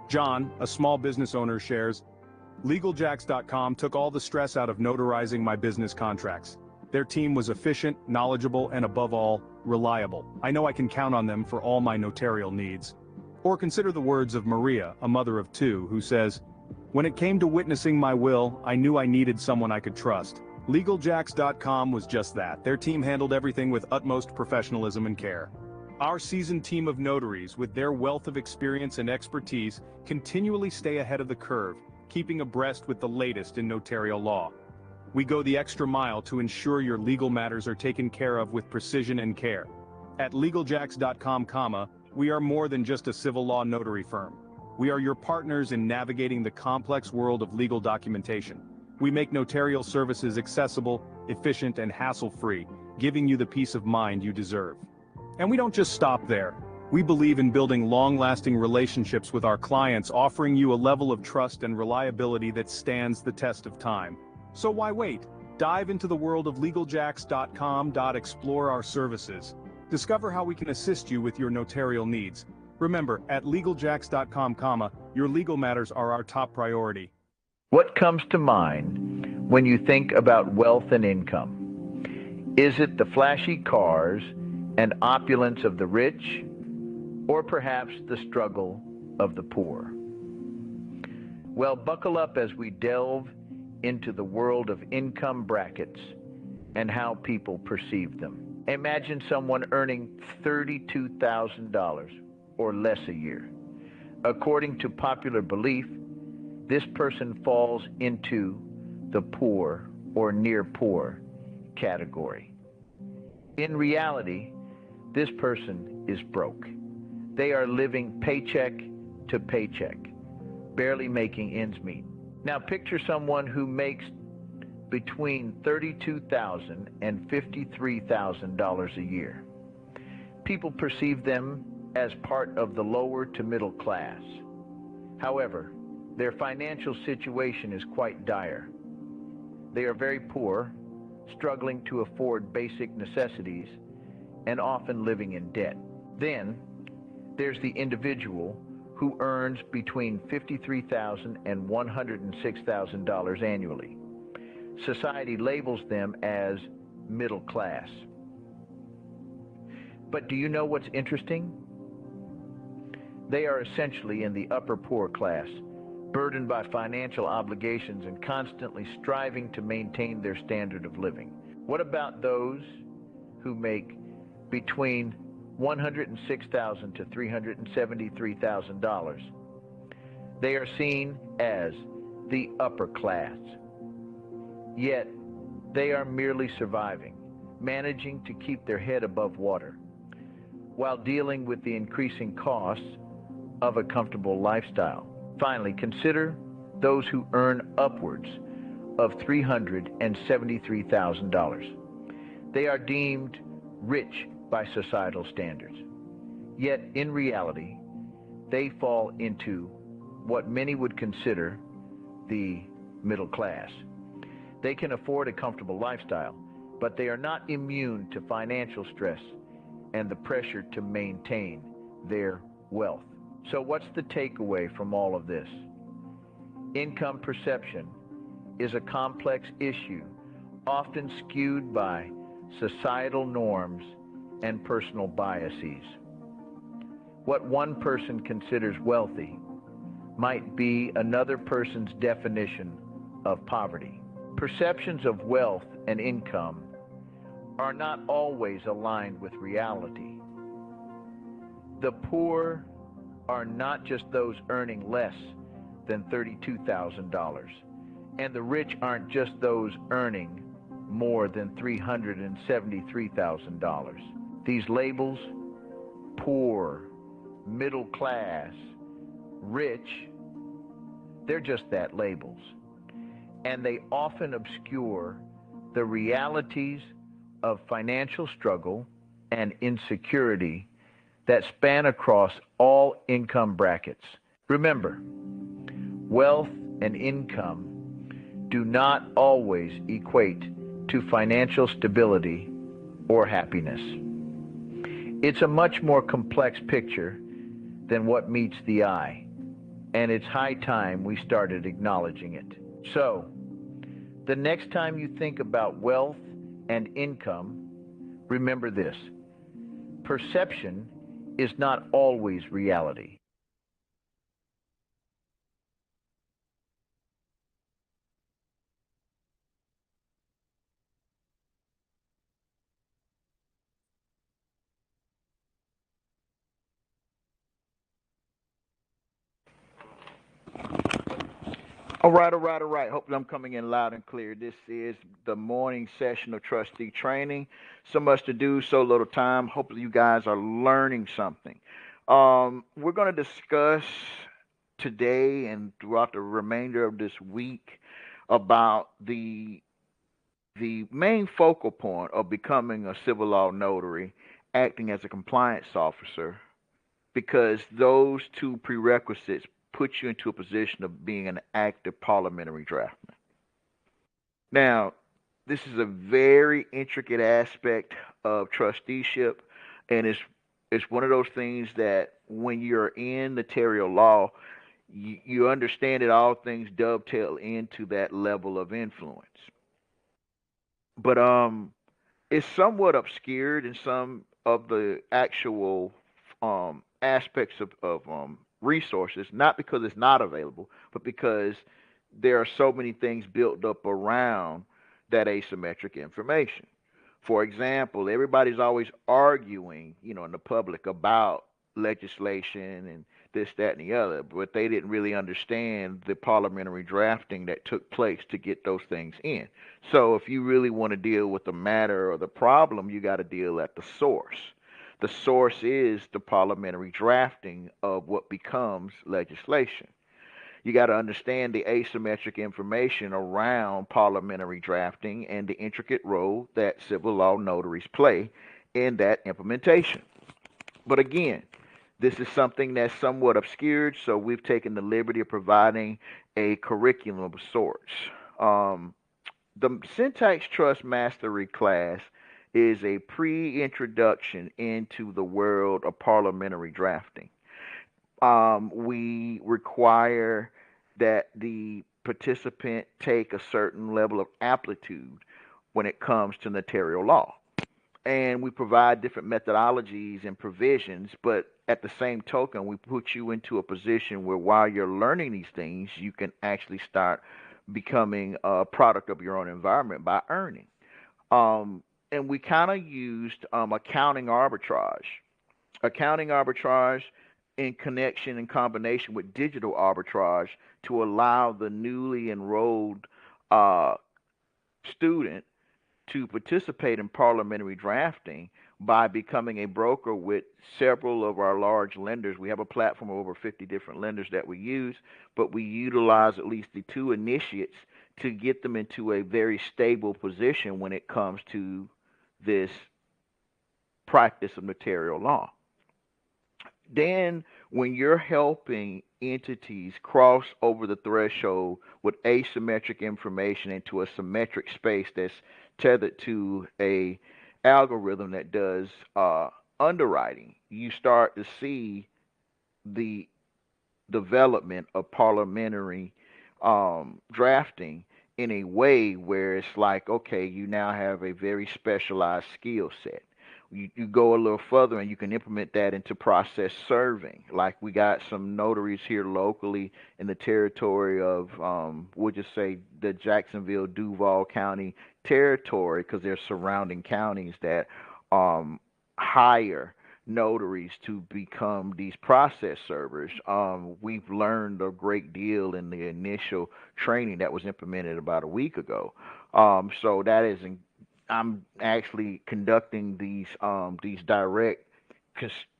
John, a small business owner, shares, LegalJax.com took all the stress out of notarizing my business contracts. Their team was efficient, knowledgeable, and above all, reliable. I know I can count on them for all my notarial needs. Or consider the words of Maria, a mother of two, who says, "When it came to witnessing my will, I knew I needed someone I could trust." LegalJax.com was just that. Their team handled everything with utmost professionalism and care. Our seasoned team of notaries, with their wealth of experience and expertise, continually stay ahead of the curve, keeping abreast with the latest in notarial law. We go the extra mile to ensure your legal matters are taken care of with precision and care. At LegalJax.com, we are more than just a civil law notary firm. We are your partners in navigating the complex world of legal documentation. We make notarial services accessible, efficient, and hassle-free, giving you the peace of mind you deserve. And we don't just stop there. We believe in building long-lasting relationships with our clients, offering you a level of trust and reliability that stands the test of time. So why wait? Dive into the world of LegalJax.com. Explore our services. Discover how we can assist you with your notarial needs. Remember, at LegalJax.com, your legal matters are our top priority. What comes to mind when you think about wealth and income? Is it the flashy cars and opulence of the rich, or perhaps the struggle of the poor? Well, buckle up as we delve into the world of income brackets and how people perceive them. Imagine someone earning $32,000 or less a year. According to popular belief, this person falls into the poor or near poor category. In reality, this person is broke. They are living paycheck to paycheck, barely making ends meet. Now picture someone who makes between $32,000 and $53,000 a year. People perceive them as part of the lower to middle class. However, their financial situation is quite dire. They are very poor, struggling to afford basic necessities, and often living in debt. Then, there's the individual who earns between $53,000 and $106,000 annually. Society labels them as middle class. But do you know what's interesting? They are essentially in the upper poor class, burdened by financial obligations and constantly striving to maintain their standard of living. What about those who make between $106,000 to $373,000? They are seen as the upper class. Yet, they are merely surviving, managing to keep their head above water, while dealing with the increasing costs of a comfortable lifestyle. Finally, consider those who earn upwards of $373,000. They are deemed rich by societal standards. Yet, in reality, they fall into what many would consider the middle class. They can afford a comfortable lifestyle, but they are not immune to financial stress and the pressure to maintain their wealth. So what's the takeaway from all of this? Income perception is a complex issue, often skewed by societal norms and personal biases. What one person considers wealthy might be another person's definition of poverty. Perceptions of wealth and income are not always aligned with reality. The poor are not just those earning less than $32,000, and the rich aren't just those earning more than $373,000. These labels, poor, middle class, rich, they're just that, labels. And they often obscure the realities of financial struggle and insecurity that span across all income brackets. Remember, wealth and income do not always equate to financial stability or happiness. It's a much more complex picture than what meets the eye, and it's high time we started acknowledging it. So, the next time you think about wealth and income, remember this: perception is not always reality. All right. Hopefully I'm coming in loud and clear. This is the morning session of Trustee Training. So much to do, so little time. Hopefully you guys are learning something. We're going to discuss today and throughout the remainder of this week about the main focal point of becoming a civil law notary, acting as a compliance officer, because those two prerequisites put you into a position of being an active parliamentary draftsman. Now, this is a very intricate aspect of trusteeship, and it's one of those things that when you're in notarial law, you understand that all things dovetail into that level of influence. But it's somewhat obscured in some of the actual aspects of resources, not because it's not available, but because there are so many things built up around that asymmetric information. For example, everybody's always arguing, in the public about legislation and this, that, and the other, but they didn't really understand the parliamentary drafting that took place to get those things in. So if you really want to deal with the matter or the problem, you got to deal at the source. The source is the parliamentary drafting of what becomes legislation. You got to understand the asymmetric information around parliamentary drafting and the intricate role that civil law notaries play in that implementation. But again, This is something that's somewhat obscured, so we've taken the liberty of providing a curriculum of sorts. The Syntax Trust Mastery class is a pre-introduction into the world of parliamentary drafting. We require that the participant take a certain level of aptitude when it comes to notarial law. And we provide different methodologies and provisions, but at the same token, we put you into a position where while you're learning these things, you can actually start becoming a product of your own environment by earning. And we kind of used accounting arbitrage. Accounting arbitrage in connection and combination with digital arbitrage to allow the newly enrolled student to participate in parliamentary drafting by becoming a broker with several of our large lenders. We have a platform of over 50 different lenders that we use, but we utilize at least the two initiates to get them into a very stable position when it comes to this practice of notarial law. Then, when you're helping entities cross over the threshold with asymmetric information into a symmetric space that's tethered to a algorithm that does underwriting, you start to see the development of parliamentary drafting in a way where it's like, okay, you now have a very specialized skill set. You go a little further and you can implement that into process serving. Like we got some notaries here locally in the territory of, we'll just say the Jacksonville, Duval County territory, because they're surrounding counties that hire notaries to become these process servers. We've learned a great deal in the initial training that was implemented about a week ago. So that is I'm actually conducting these direct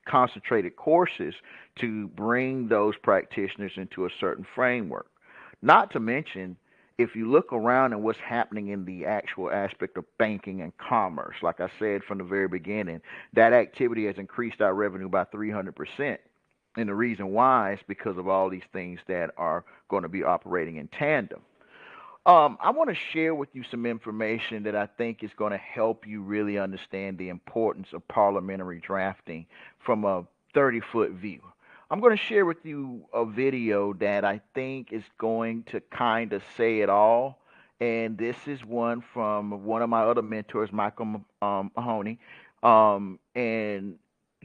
concentrated courses to bring those practitioners into a certain framework. Not to mention, if you look around at what's happening in the actual aspect of banking and commerce, like I said from the very beginning, that activity has increased our revenue by 300%. And the reason why is because of all these things that are going to be operating in tandem. I want to share with you some information that I think is going to help you really understand the importance of parliamentary drafting from a 30-foot view. I'm going to share with you a video that I think is going to kind of say it all. And this is one from one of my other mentors, Michael Mahoney. And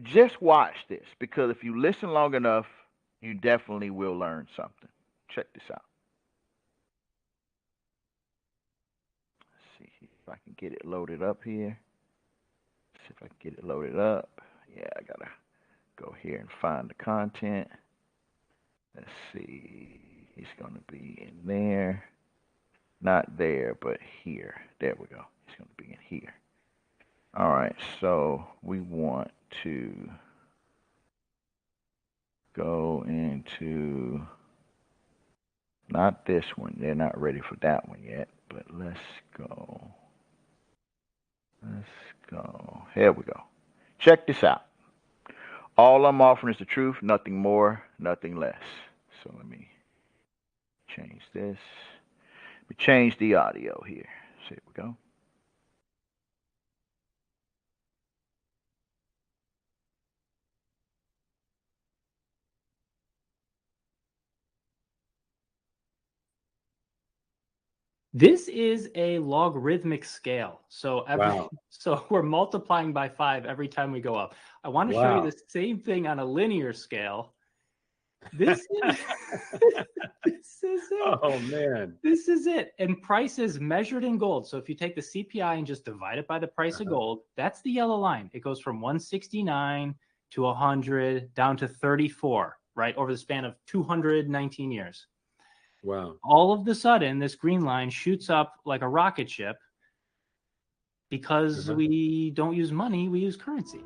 just watch this, because if you listen long enough, you definitely will learn something. Check this out. I can get it loaded up here. See if I can get it loaded up. Yeah, I gotta go here and find the content. Let's see. He's gonna be in there. Not there, but here. There we go. He's gonna be in here. All right, so we want to go into not this one. They're not ready for that one yet, but let's go. Let's go. Here we go. Check this out. All I'm offering is the truth, nothing more, nothing less. So let me change this. Let me change the audio here. So here we go. This is a logarithmic scale. So Wow. so we're multiplying by 5 every time we go up. I want to show you the same thing on a linear scale. This is this is it. Oh man. This is it. And price is measured in gold. So if you take the CPI and just divide it by the price of gold, that's the yellow line. It goes from 169 to 100 down to 34, right? Over the span of 219 years. Wow. All of the sudden, this green line shoots up like a rocket ship because we don't use money, we use currency.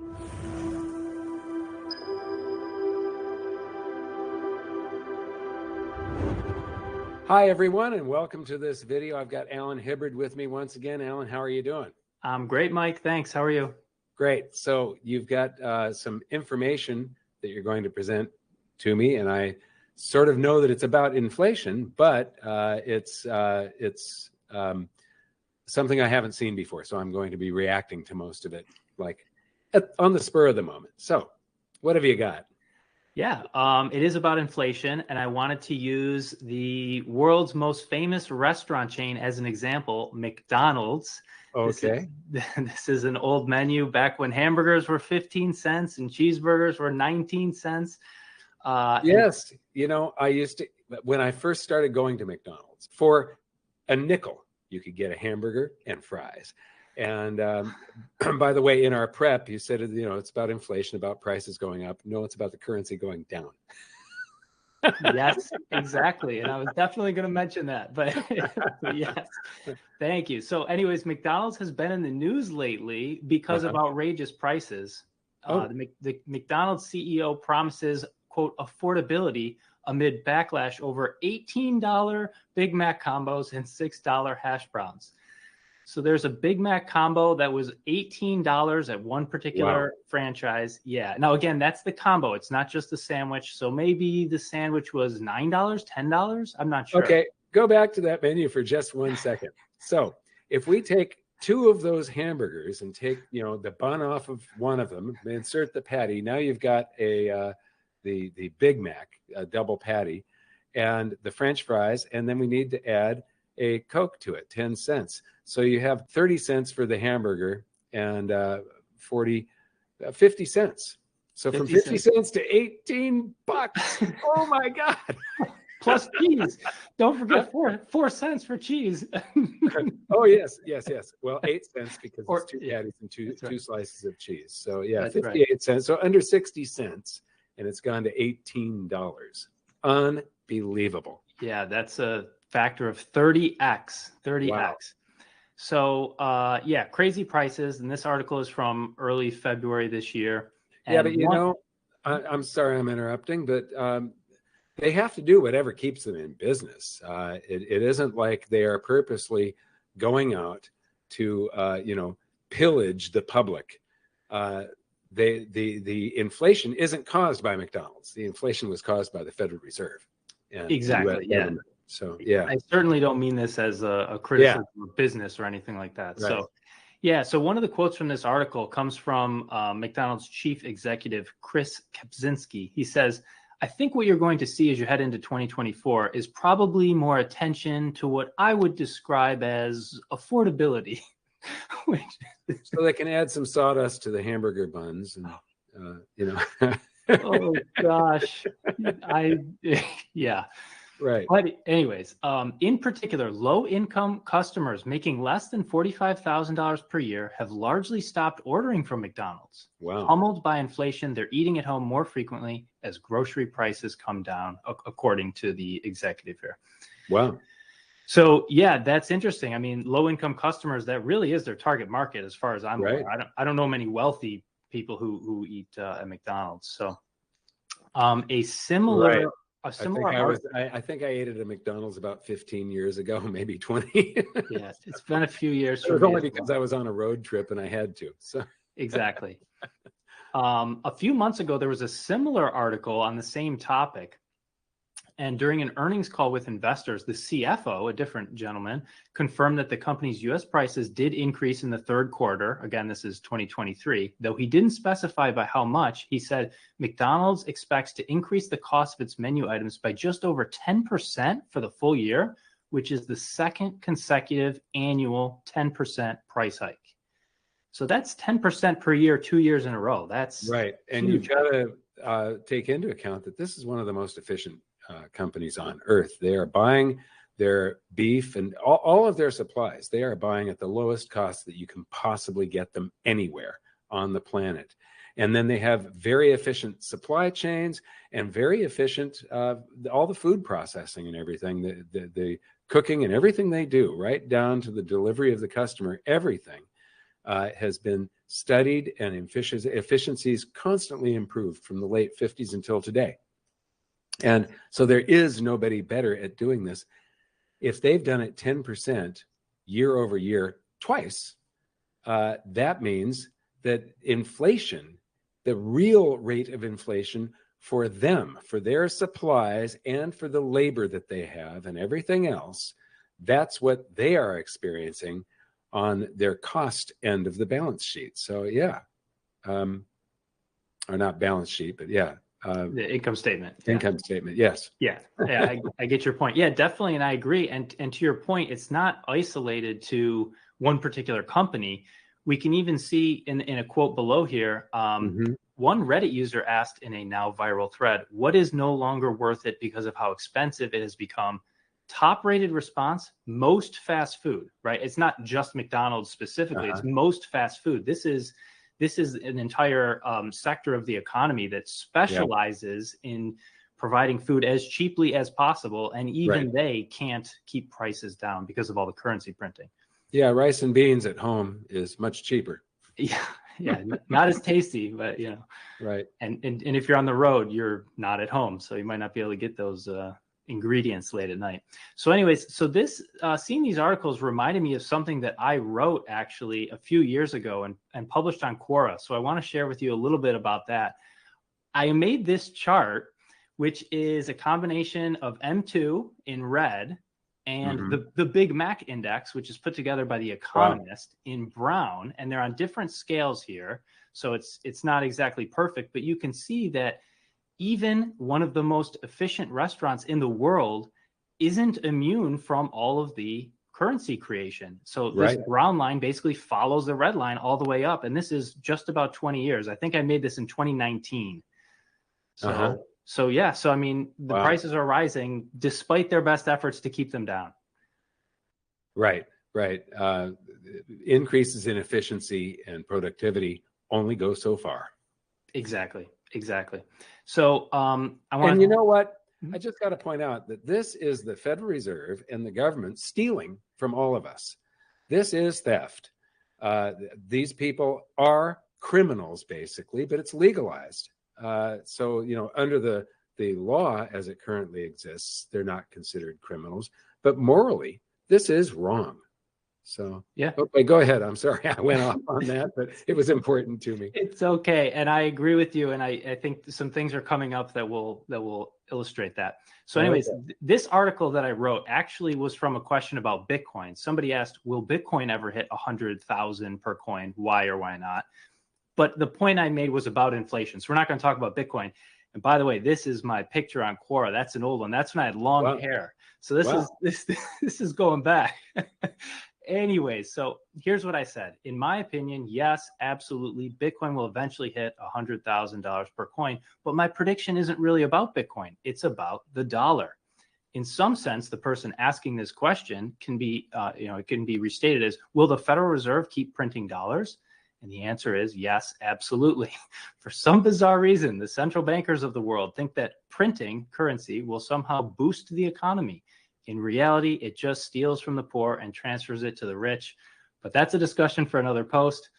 Hi, everyone, and welcome to this video. I've got Alan Hibbard with me once again. Alan, how are you doing? I'm great, Mike. Thanks. How are you? Great. So you've got some information that you're going to present to me, and I sort of know that it's about inflation, but it's something I haven't seen before. So I'm going to be reacting to most of it like on the spur of the moment. So what have you got? Yeah, it is about inflation, and I wanted to use the world's most famous restaurant chain as an example, McDonald's. Okay. This is an old menu back when hamburgers were 15 cents and cheeseburgers were 19 cents. Yes, you know, I used to, when I first started going to McDonald's, for a nickel, you could get a hamburger and fries. And by the way, in our prep, you said, you know, it's about inflation, about prices going up. No, it's about the currency going down. Yes, exactly. And I was definitely going to mention that, but yes, thank you. So anyways, McDonald's has been in the news lately because of outrageous prices. The McDonald's CEO promises, quote, affordability amid backlash over $18 Big Mac combos and $6 hash browns. So there's a Big Mac combo that was $18 at one particular franchise. Yeah. Now, again, that's the combo. It's not just the sandwich. So maybe the sandwich was $9, $10. I'm not sure. Okay. Go back to that menu for just 1 second. So if we take 2 of those hamburgers and take, you know, the bun off of one of them, insert the patty. Now you've got the Big Mac, a double patty, and the French fries. And then we need to add a Coke to it, 10 cents. So you have 30 cents for the hamburger and 50 cents. So from 50 cents to 18 bucks. Oh my God. Plus cheese. Don't forget 4 cents for cheese. Oh, yes. Well, 8 cents because it's 2 patties and two slices of cheese. So yeah, that's 58 cents. So under 60 cents, and it's gone to $18. Unbelievable. Yeah, that's a factor of 30x. Wow. So yeah, crazy prices. And this article is from early February this year. And yeah, but you know, I'm sorry I'm interrupting, but they have to do whatever keeps them in business. It isn't like they are purposely going out to you know, pillage the public. The inflation isn't caused by McDonald's. The inflation was caused by the Federal Reserve. And exactly. Yeah. So yeah, I certainly don't mean this as a criticism of business or anything like that. Right. So yeah, so one of the quotes from this article comes from McDonald's chief executive, Chris Kapczynski. He says, I think what you're going to see as you head into 2024 is probably more attention to what I would describe as affordability. So they can add some sawdust to the hamburger buns and, you know. Oh, gosh. Yeah. Right. But anyways, in particular, low-income customers making less than $45,000 per year have largely stopped ordering from McDonald's. Wow. Humbled by inflation, they're eating at home more frequently as grocery prices come down, according to the executive here. Wow. So yeah, that's interesting. I mean, low-income customers, that really is their target market, as far as I'm aware. I don't know many wealthy people who eat at McDonald's. So a similar. I think I ate at a McDonald's about 15 years ago, maybe 20. Yes, it's been a few years. It was only because I was on a road trip and I had to. So exactly. A few months ago, there was a similar article on the same topic. And during an earnings call with investors, the CFO, a different gentleman, confirmed that the company's U.S. prices did increase in the third quarter. Again, this is 2023. Though he didn't specify by how much, he said McDonald's expects to increase the cost of its menu items by just over 10% for the full year, which is the second consecutive annual 10% price hike. So that's 10% per year, 2 years in a row. That's right. And huge. You've got to take into account that this is one of the most efficient companies on earth. They are buying their beef and all of their supplies. They are buying at the lowest cost that you can possibly get them anywhere on the planet. And then they have very efficient supply chains and very efficient, all the food processing and everything, the cooking and everything they do, right down to the delivery of the customer, everything has been studied and efficiencies constantly improved from the late 50s until today. And so there is nobody better at doing this. If they've done it 10% year over year twice, that means that inflation the real rate of inflation for them, for their supplies and for the labor that they have and everything else. That's what they are experiencing on their cost end of the balance sheet. So yeah, or not balance sheet, but yeah. The income statement. Income statement, yes. Yeah, yeah, I get your point. Yeah, definitely, and I agree. And to your point, it's not isolated to one particular company. We can even see in a quote below here, one Reddit user asked in a now viral thread, what is no longer worth it because of how expensive it has become? Top rated response, most fast food, right? It's not just McDonald's specifically, it's most fast food. This is an entire sector of the economy that specializes in providing food as cheaply as possible. And even they can't keep prices down because of all the currency printing. Yeah, rice and beans at home is much cheaper. Yeah, not as tasty, but you know. Right. And if you're on the road, you're not at home, so you might not be able to get those ingredients late at night. So anyways, so this seeing these articles reminded me of something that I wrote actually a few years ago and published on Quora. So I want to share with you a little bit about that. I made this chart, which is a combination of M2 in red and the Big Mac index, which is put together by The Economist in brown, and they're on different scales here. So it's not exactly perfect, but you can see that even one of the most efficient restaurants in the world isn't immune from all of the currency creation. So this brown line basically follows the red line all the way up. And this is just about 20 years. I think I made this in 2019. So yeah, so I mean, the prices are rising despite their best efforts to keep them down. Right. Increases in efficiency and productivity only go so far. Exactly. So I want. And you know what? I just got to point out that this is the Federal Reserve and the government stealing from all of us. This is theft. These people are criminals, basically, but it's legalized. So, you know, under the law as it currently exists, they're not considered criminals. But morally, this is wrong. So, yeah. Okay, go ahead. I'm sorry I went off on that, but it was important to me. It's okay. And I agree with you. And I think some things are coming up that will illustrate that. So anyways, this article that I wrote actually was from a question about Bitcoin. Somebody asked, will Bitcoin ever hit 100,000 per coin? Why or why not? But the point I made was about inflation. So we're not going to talk about Bitcoin. And by the way, this is my picture on Quora. That's an old one. That's when I had long hair. So this is going back. Anyways, so here's what I said. In my opinion, yes, absolutely, Bitcoin will eventually hit $100,000 per coin. But my prediction isn't really about Bitcoin. It's about the dollar. In some sense, the person asking this question can be, it can be restated as, will the Federal Reserve keep printing dollars? And the answer is yes, absolutely. For some bizarre reason, the central bankers of the world think that printing currency will somehow boost the economy. In reality, it just steals from the poor and transfers it to the rich. But that's a discussion for another post.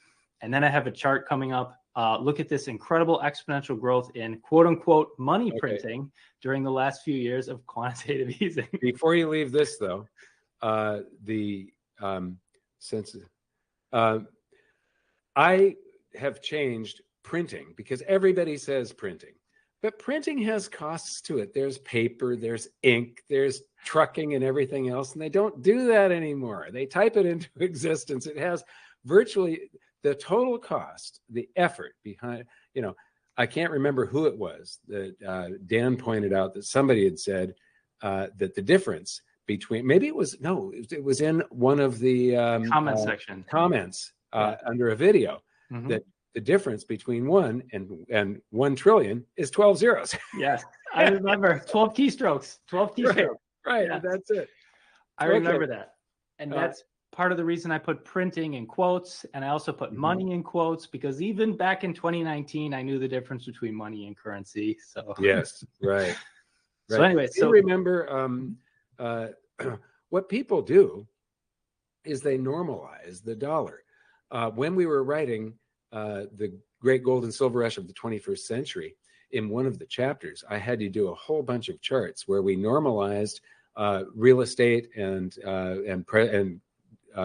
And then I have a chart coming up. Look at this incredible exponential growth in quote unquote money printing during the last few years of quantitative easing. Before you leave this, though, I have changed printing because everybody says printing, but printing has costs to it. There's paper, there's ink, there's trucking and everything else, and they don't do that anymore. They type it into existence. It has virtually the total cost, the effort behind, I can't remember who it was that Dan pointed out that somebody had said that the difference between, maybe it was in one of the comment section comments under a video, that the difference between 1 and 1 trillion is 12 zeros. Yes, I remember 12 keystrokes. 12 keystrokes. Right. Yeah. That's it. I remember that. And that's part of the reason I put printing in quotes. And I also put money in quotes, because even back in 2019, I knew the difference between money and currency. So yes, right. So anyway, you remember what people do is they normalize the dollar. When we were writing the Great Gold and Silver Rush of the 21st Century, in one of the chapters, I had to do a whole bunch of charts where we normalized real estate and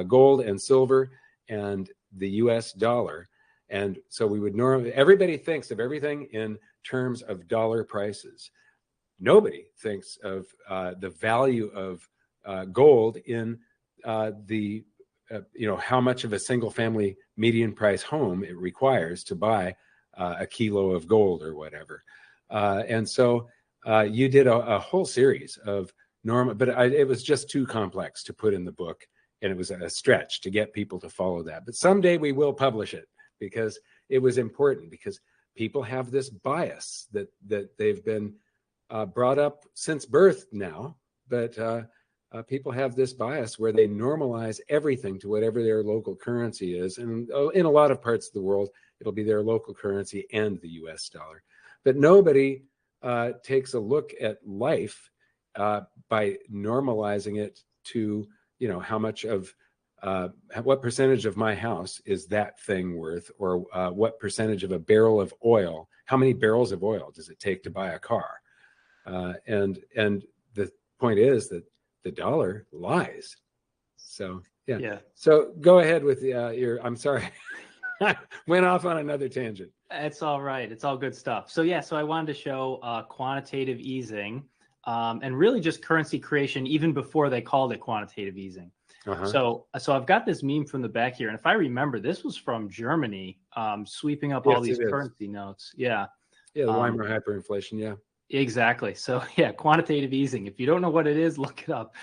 gold and silver and the U.S. dollar, And so we would normally, everybody thinks of everything in terms of dollar prices. Nobody thinks of the value of gold in how much of a single family median price home it requires to buy a kilo of gold or whatever. And so you did a whole series of normal, but it was just too complex to put in the book. And it was a stretch to get people to follow that. But someday we will publish it, because it was important, because people have this bias that they've been brought up since birth now, but people have this bias where they normalize everything to whatever their local currency is. And in a lot of parts of the world, it'll be their local currency and the US dollar. But nobody takes a look at life by normalizing it to, how much of what percentage of my house is that thing worth, or what percentage of a barrel of oil, how many barrels of oil does it take to buy a car? And the point is that the dollar lies. So, yeah. So go ahead with I'm sorry. I went off on another tangent. It's all right. It's all good stuff. So yeah, so I wanted to show quantitative easing and really just currency creation even before they called it quantitative easing. So I've got this meme from the back here. And if I remember, this was from Germany, sweeping up all these currency notes. Yeah. Yeah, the Weimar hyperinflation. Yeah. Exactly. So yeah, quantitative easing. If you don't know what it is, look it up.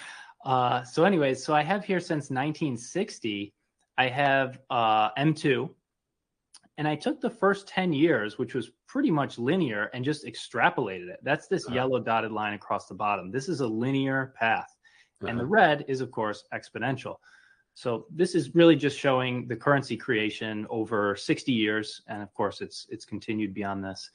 So anyways, so I have here since 1960, I have M2. And I took the first 10 years, which was pretty much linear, and just extrapolated it. That's this yellow dotted line across the bottom. This is a linear path. And the red is, of course, exponential. So this is really just showing the currency creation over 60 years. And of course, it's continued beyond this.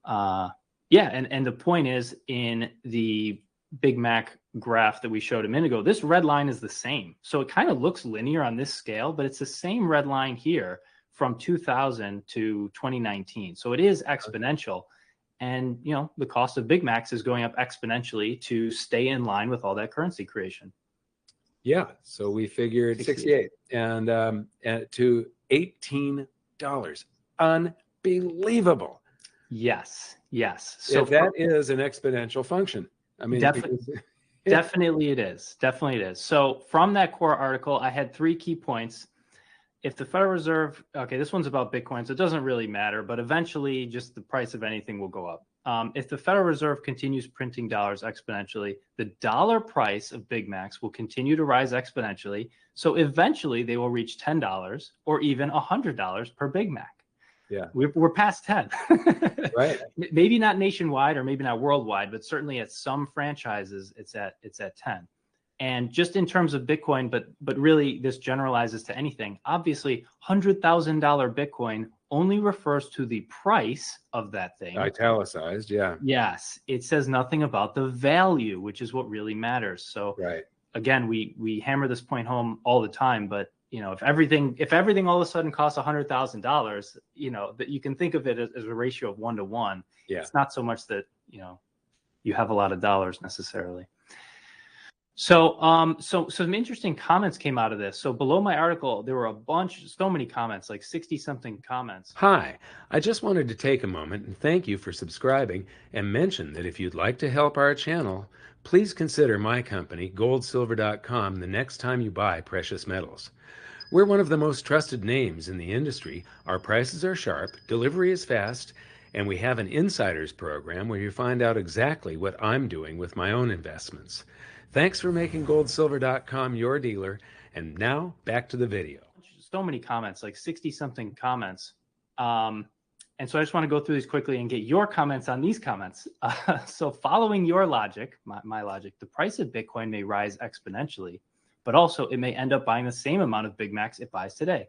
And the point is, in the Big Mac graph that we showed a minute ago, this red line is the same. So it kind of looks linear on this scale, but it's the same red line here from 2000 to 2019. So it is exponential. And, the cost of Big Macs is going up exponentially to stay in line with all that currency creation. Yeah. So we figured 68 and to $18. Unbelievable. Yes. So that is an exponential function. I mean, definitely it is. Definitely it is. So from that core article, I had 3 key points. If the Federal Reserve, okay, this one's about Bitcoin, so it doesn't really matter, but eventually just the price of anything will go up. If the Federal Reserve continues printing dollars exponentially, the dollar price of Big Macs will continue to rise exponentially. So eventually they will reach $10 or even $100 per Big Mac. Yeah, we're past 10. Right. Maybe not nationwide or maybe not worldwide, but certainly at some franchises it's at 10. And just in terms of Bitcoin, but really this generalizes to anything. Obviously, $100,000 Bitcoin only refers to the price of that thing. Italicized, yeah. Yes, it says nothing about the value, which is what really matters. So right. Again, we hammer this point home all the time, but if everything all of a sudden costs $100,000, that you can think of it as a ratio of 1 to 1. Yeah. It's not so much that, you have a lot of dollars necessarily. So some interesting comments came out of this. So below my article, there were so many comments, like 60 something comments. Hi, I just wanted to take a moment and thank you for subscribing and mention that if you'd like to help our channel, please consider my company, goldsilver.com, the next time you buy precious metals. We're one of the most trusted names in the industry. Our prices are sharp, delivery is fast, and we have an insiders program where you find out exactly what I'm doing with my own investments. Thanks for making goldsilver.com your dealer. And now back to the video. So many comments, like 60 something comments. And so I just want to go through these quickly and get your comments on these comments. So following your logic, my logic, the price of Bitcoin may rise exponentially, but also it may end up buying the same amount of Big Macs it buys today.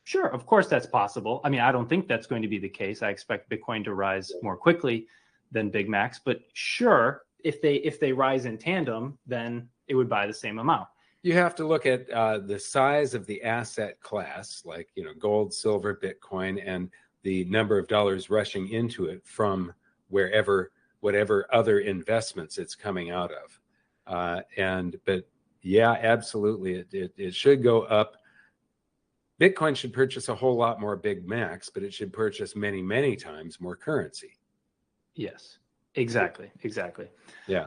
Sure, of course that's possible. I mean, I don't think that's going to be the case. I expect Bitcoin to rise more quickly than Big Macs, but sure, if they rise in tandem, then it would buy the same amount. You have to look at the size of the asset class, like gold, silver, Bitcoin, and the number of dollars rushing into it from whatever other investments it's coming out of. But yeah, absolutely, it should go up Bitcoin should purchase a whole lot more Big Macs, but it should purchase many, many times more currency. Yes, exactly. Yeah.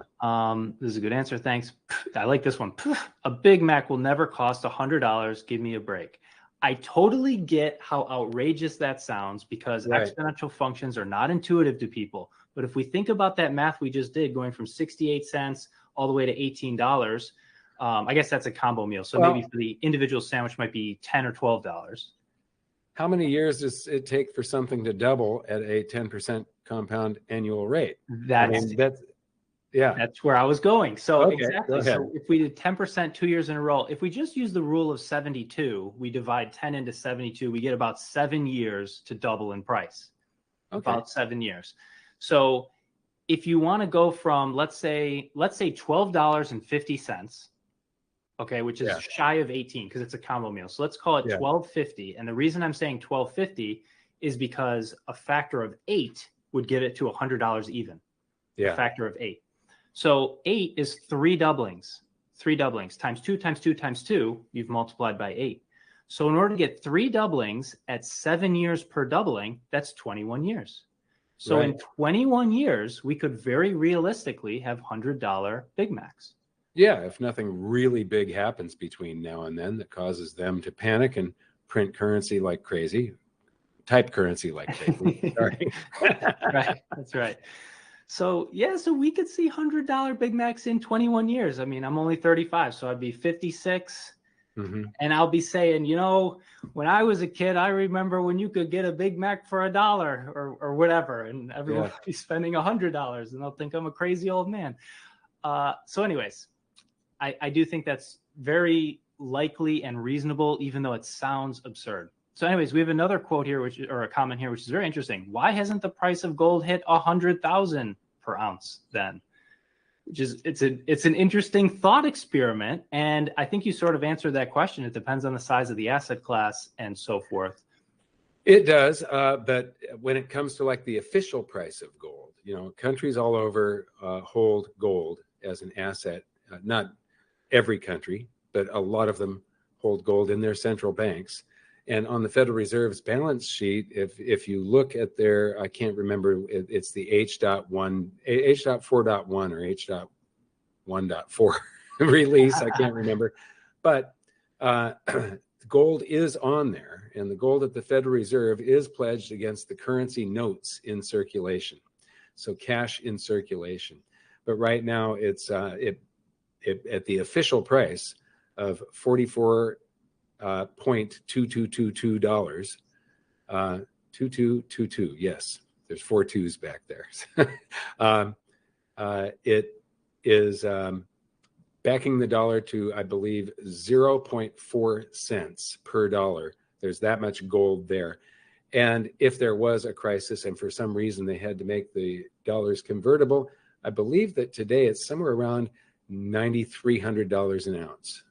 This is a good answer. Thanks. I like this one. A Big Mac will never cost $100. Give me a break. I totally get how outrageous that sounds because exponential functions are not intuitive to people. But if we think about that math we just did, going from 68 cents all the way to $18, I guess that's a combo meal. So maybe for the individual sandwich might be $10 or $12. How many years does it take for something to double at a 10% compound annual rate? That's where I was going. So okay, exactly. So if we did 10% 2 years in a row, if we just use the rule of 72, we divide 10 into 72, we get about 7 years to double in price. About 7 years. So if you want to go from, let's say $12.50, okay, which is shy of 18 because it's a combo meal. So let's call it $12.50. And the reason I'm saying $12.50 is because a factor of 8 would get it to $100 even. A factor of 8. So 8 is 3 doublings. 3 doublings times 2 times 2 times 2, you've multiplied by 8. So in order to get 3 doublings at 7 years per doubling, that's 21 years. So in 21 years, we could very realistically have $100 Big Macs. Yeah, if nothing really big happens between now and then that causes them to panic and print currency like crazy, type currency like crazy. Sorry. Right, that's right. So yeah, so we could see $100 Big Macs in 21 years. I mean, I'm only 35, so I'd be 56. And I'll be saying, you know, when I was a kid, I remember when you could get a Big Mac for $1 or whatever, and everyone would be spending $100, and they'll think I'm a crazy old man. So anyways, I do think that's very likely and reasonable, even though it sounds absurd. So anyways, we have another quote here, or a comment here, which is very interesting. Why hasn't the price of gold hit 100,000 per ounce then? Which is, it's an interesting thought experiment. And I think you sort of answered that question. It depends on the size of the asset class and so forth. It does. But when it comes to like the official price of gold, you know, countries all over hold gold as an asset. Not every country, but a lot of them hold gold in their central banks. And on the Federal Reserve's balance sheet, if you look at their, I can't remember, it's the H.4.1 or H.1.4 release, I can't remember. But gold is on there, and the gold at the Federal Reserve is pledged against the currency notes in circulation. So cash in circulation. But right now it's at the official price of $44.2222. 2222. Yes, there's 4 2s back there. It is backing the dollar to, I believe, 0.4 cents per dollar. There's that much gold there. And if there was a crisis and for some reason they had to make the dollars convertible, I believe that today it's somewhere around $9,300 an ounce.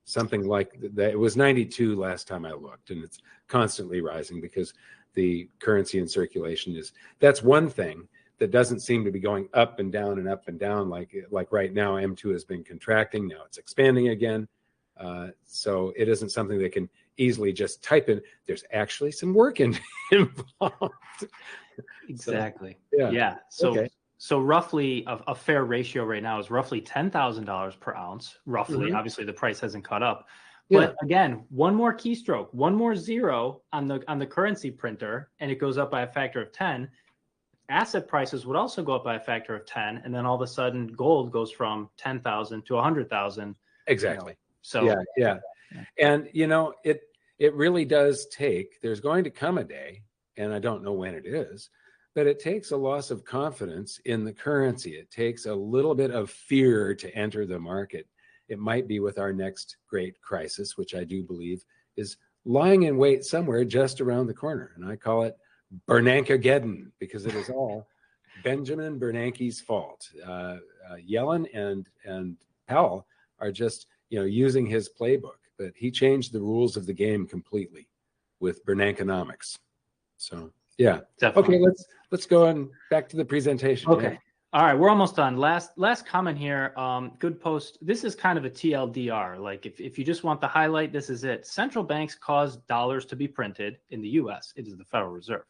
Something like that. It was 92 last time I looked, and it's constantly rising because the currency in circulation that's one thing that doesn't seem to be going up and down and up and down like right now. M2 has been contracting, now it's expanding again. So it isn't something that can easily just type in. There's actually some work involved. Exactly. So, So So roughly a fair ratio right now is roughly $10,000 per ounce. Roughly, obviously the price hasn't caught up. But again, one more keystroke, one more zero on the currency printer, and it goes up by a factor of 10. Asset prices would also go up by a factor of 10, and then all of a sudden gold goes from 10,000 to 100,000. Exactly. You know, so yeah. And you know, it really does take. There's going to come a day, and I don't know when it is. But it takes a loss of confidence in the currency. It takes a little bit of fear to enter the market. It might be with our next great crisis, which I do believe is lying in wait somewhere just around the corner. And I call it Bernanke-geddon, because it is all Benjamin Bernanke's fault. Yellen and Powell are just, you know, using his playbook, but he changed the rules of the game completely with Bernankenomics. So. Yeah. Definitely. Okay, let's go on back to the presentation. Okay. All right, we're almost done. Last comment here. Good post. This is kind of a TLDR. Like if you just want the highlight, this is it. Central banks cause dollars to be printed in the U.S. It is the Federal Reserve.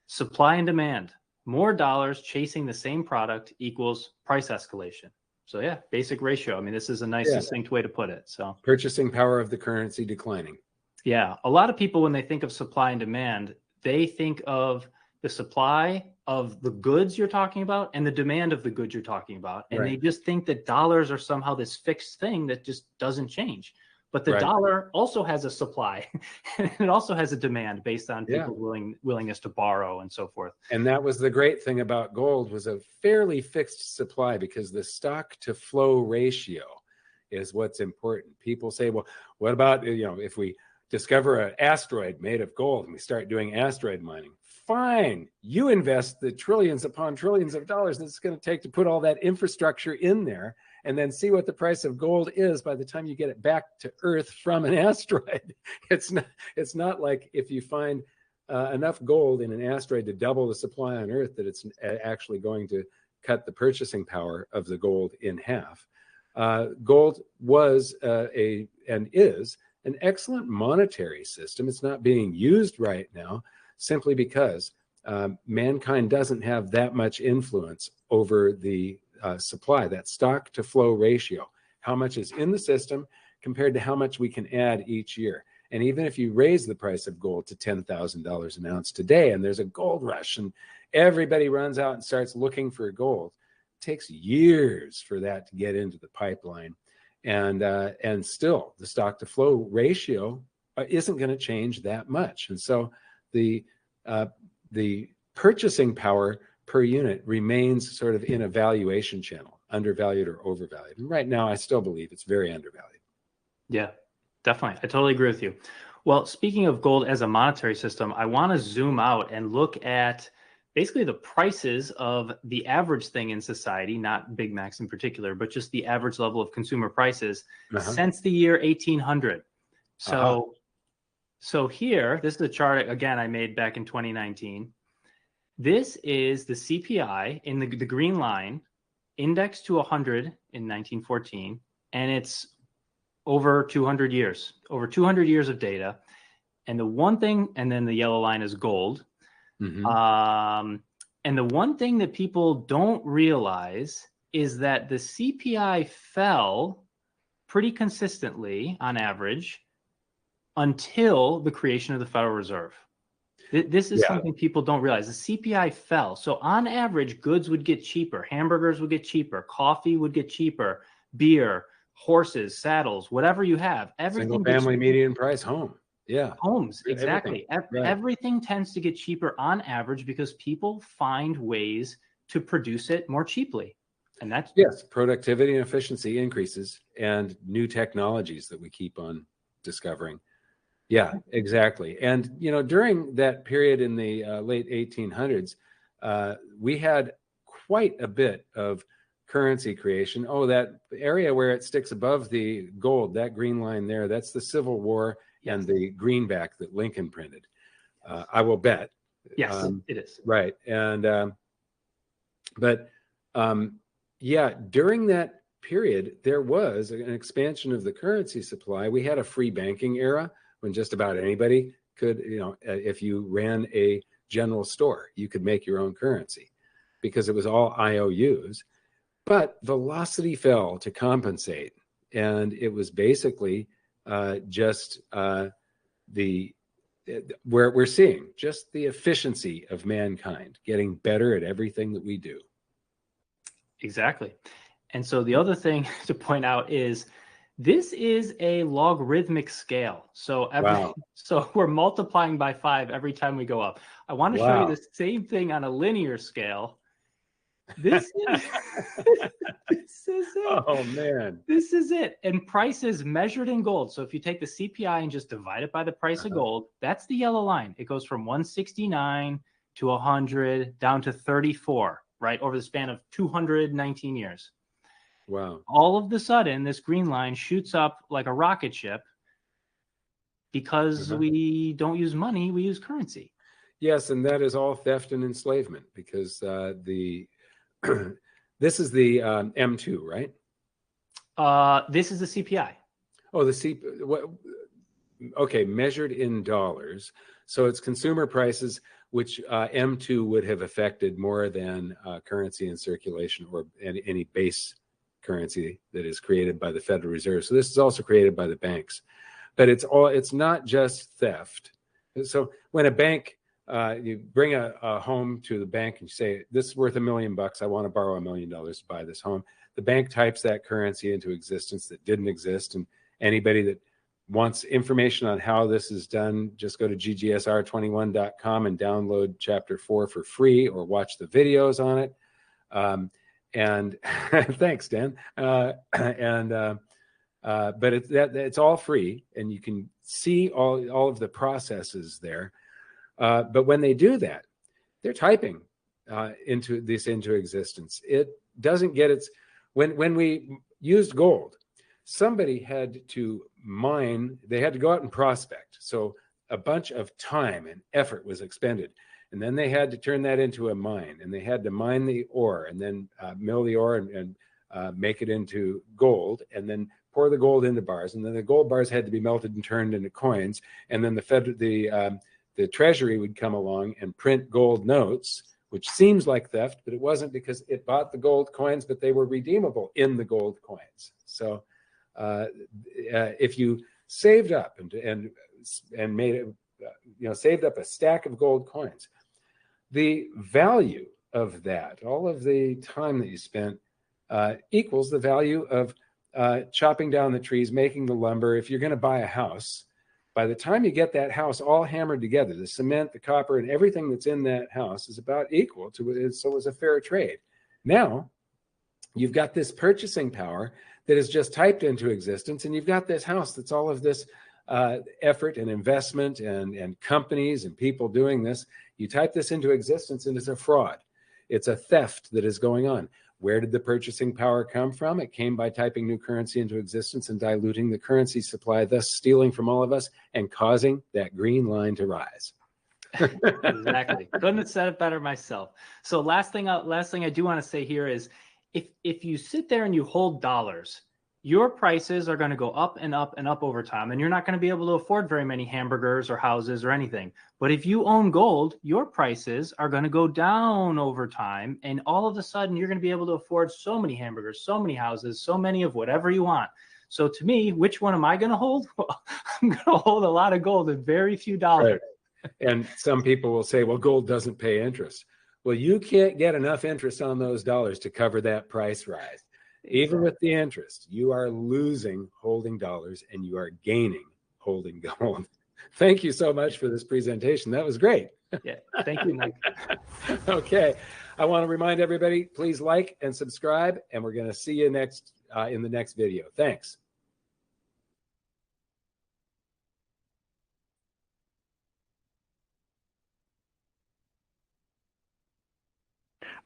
Supply and demand. More dollars chasing the same product equals price escalation. So yeah, basic ratio. I mean, this is a nice succinct way to put it. So purchasing power of the currency declining. Yeah, a lot of people, when they think of supply and demand, they think of the supply of the goods you're talking about and the demand of the goods you're talking about. And they just think that dollars are somehow this fixed thing that just doesn't change. But the dollar also has a supply and it also has a demand based on people's willingness to borrow and so forth. And that was the great thing about gold, was a fairly fixed supply, because the stock to flow ratio is what's important. People say, well, what about, if we discover an asteroid made of gold and we start doing asteroid mining? Fine, you invest the trillions upon trillions of dollars that it's going to take to put all that infrastructure in there, and then see what the price of gold is by the time you get it back to Earth from an asteroid. It's not like if you find enough gold in an asteroid to double the supply on Earth that it's actually going to cut the purchasing power of the gold in half. Gold was and is an excellent monetary system. It's not being used right now, simply because mankind doesn't have that much influence over the supply, that stock to flow ratio, how much is in the system compared to how much we can add each year. And even if you raise the price of gold to $10,000 an ounce today, and there's a gold rush and everybody runs out and starts looking for gold, it takes years for that to get into the pipeline. And still the stock to flow ratio isn't going to change that much. And so the purchasing power per unit remains sort of in a valuation channel, undervalued or overvalued. And right now, I still believe it's very undervalued. Yeah, definitely. I totally agree with you. Well, speaking of gold as a monetary system, I want to zoom out and look at basically the prices of the average thing in society, not Big Macs in particular, but just the average level of consumer prices since the year 1800. So here, this is a chart, again, I made back in 2019. This is the CPI in the green line, indexed to 100 in 1914, and it's over 200 years of data. And the one thing, and then the yellow line is gold. And the one thing that people don't realize is that the CPI fell pretty consistently on average until the creation of the Federal Reserve. This is something people don't realize. The CPI fell. So on average, goods would get cheaper. Hamburgers would get cheaper. Coffee would get cheaper. Beer, horses, saddles, whatever you have. Everything. Single family median price home. Yeah. Homes, exactly. Everything tends to get cheaper on average because people find ways to produce it more cheaply. And that's productivity and efficiency increases, and new technologies that we keep on discovering. Yeah, exactly. And, during that period in the late 1800s, we had quite a bit of currency creation. Oh, that area where it sticks above the gold, that green line there, that's the Civil War and the greenback that Lincoln printed. I will bet. Yes, it is. Right. And, during that period, there was an expansion of the currency supply. We had a free banking era when just about anybody could, if you ran a general store, you could make your own currency because it was all IOUs. But velocity fell to compensate. And it was basically where we're seeing just the efficiency of mankind getting better at everything that we do. Exactly. And so the other thing to point out is this is a logarithmic scale. So so we're multiplying by 5 every time we go up. I want to show you the same thing on a linear scale. This is this is it. Oh man. This is it. And prices measured in gold. So if you take the CPI and just divide it by the price of gold, that's the yellow line. It goes from 169 to 100 down to 34, right? Over the span of 219 years. Wow. All of the sudden, this green line shoots up like a rocket ship because we don't use money, we use currency. Yes, and that is all theft and enslavement, because This is the M2, right? This is the CPI. Oh, what? Okay, measured in dollars. So it's consumer prices, which M2 would have affected more than currency in circulation or any base currency that is created by the Federal Reserve. So this is also created by the banks. But it's not just theft. So when a bank, you bring a home to the bank and you say, this is worth $1 million, I want to borrow $1 million to buy this home. The bank types that currency into existence that didn't exist. And anybody that wants information on how this is done, just go to ggsr21.com and download chapter 4 for free or watch the videos on it. And thanks, Dan. But it's all free, and you can see all of the processes there. But when they do that, they're typing into existence. It doesn't get its. When we used gold, somebody had to mine. They had to go out and prospect. So a bunch of time and effort was expended. And then they had to turn that into a mine, and they had to mine the ore and then mill the ore and make it into gold, and then pour the gold into bars. And then the gold bars had to be melted and turned into coins. And then the treasury would come along and print gold notes, which seems like theft, but it wasn't, because it bought the gold coins, but they were redeemable in the gold coins. So if you saved up and made it, saved up a stack of gold coins, the value of that, all of the time that you spent, equals the value of chopping down the trees, making the lumber. If you're going to buy a house, by the time you get that house all hammered together, the cement, the copper, and everything that's in that house is about equal to it. So it was a fair trade. Now you've got this purchasing power that is just typed into existence, and you've got this house that's all of this effort and investment and companies and people doing this. You type this into existence, and it's a fraud. It's a theft that is going on. Where did the purchasing power come from? It came by typing new currency into existence and diluting the currency supply, thus stealing from all of us and causing that green line to rise. Exactly. Couldn't have said it better myself. So last thing I do want to say here is, if you sit there and you hold dollars, your prices are going to go up and up and up over time, and you're not going to be able to afford very many hamburgers or houses or anything. But if you own gold, your prices are going to go down over time, and all of a sudden you're going to be able to afford so many hamburgers, so many houses, so many of whatever you want. So to me, which one am I going to hold? Well, I'm going to hold a lot of gold and very few dollars. Right. And some people will say, well, gold doesn't pay interest. Well, you can't get enough interest on those dollars to cover that price rise. Even with the interest, you are losing holding dollars and you are gaining holding gold. Thank you so much for this presentation. That was great. Yeah, thank you, Mike. Okay. I want to remind everybody, please like and subscribe, and we're going to see you next in the next video. Thanks.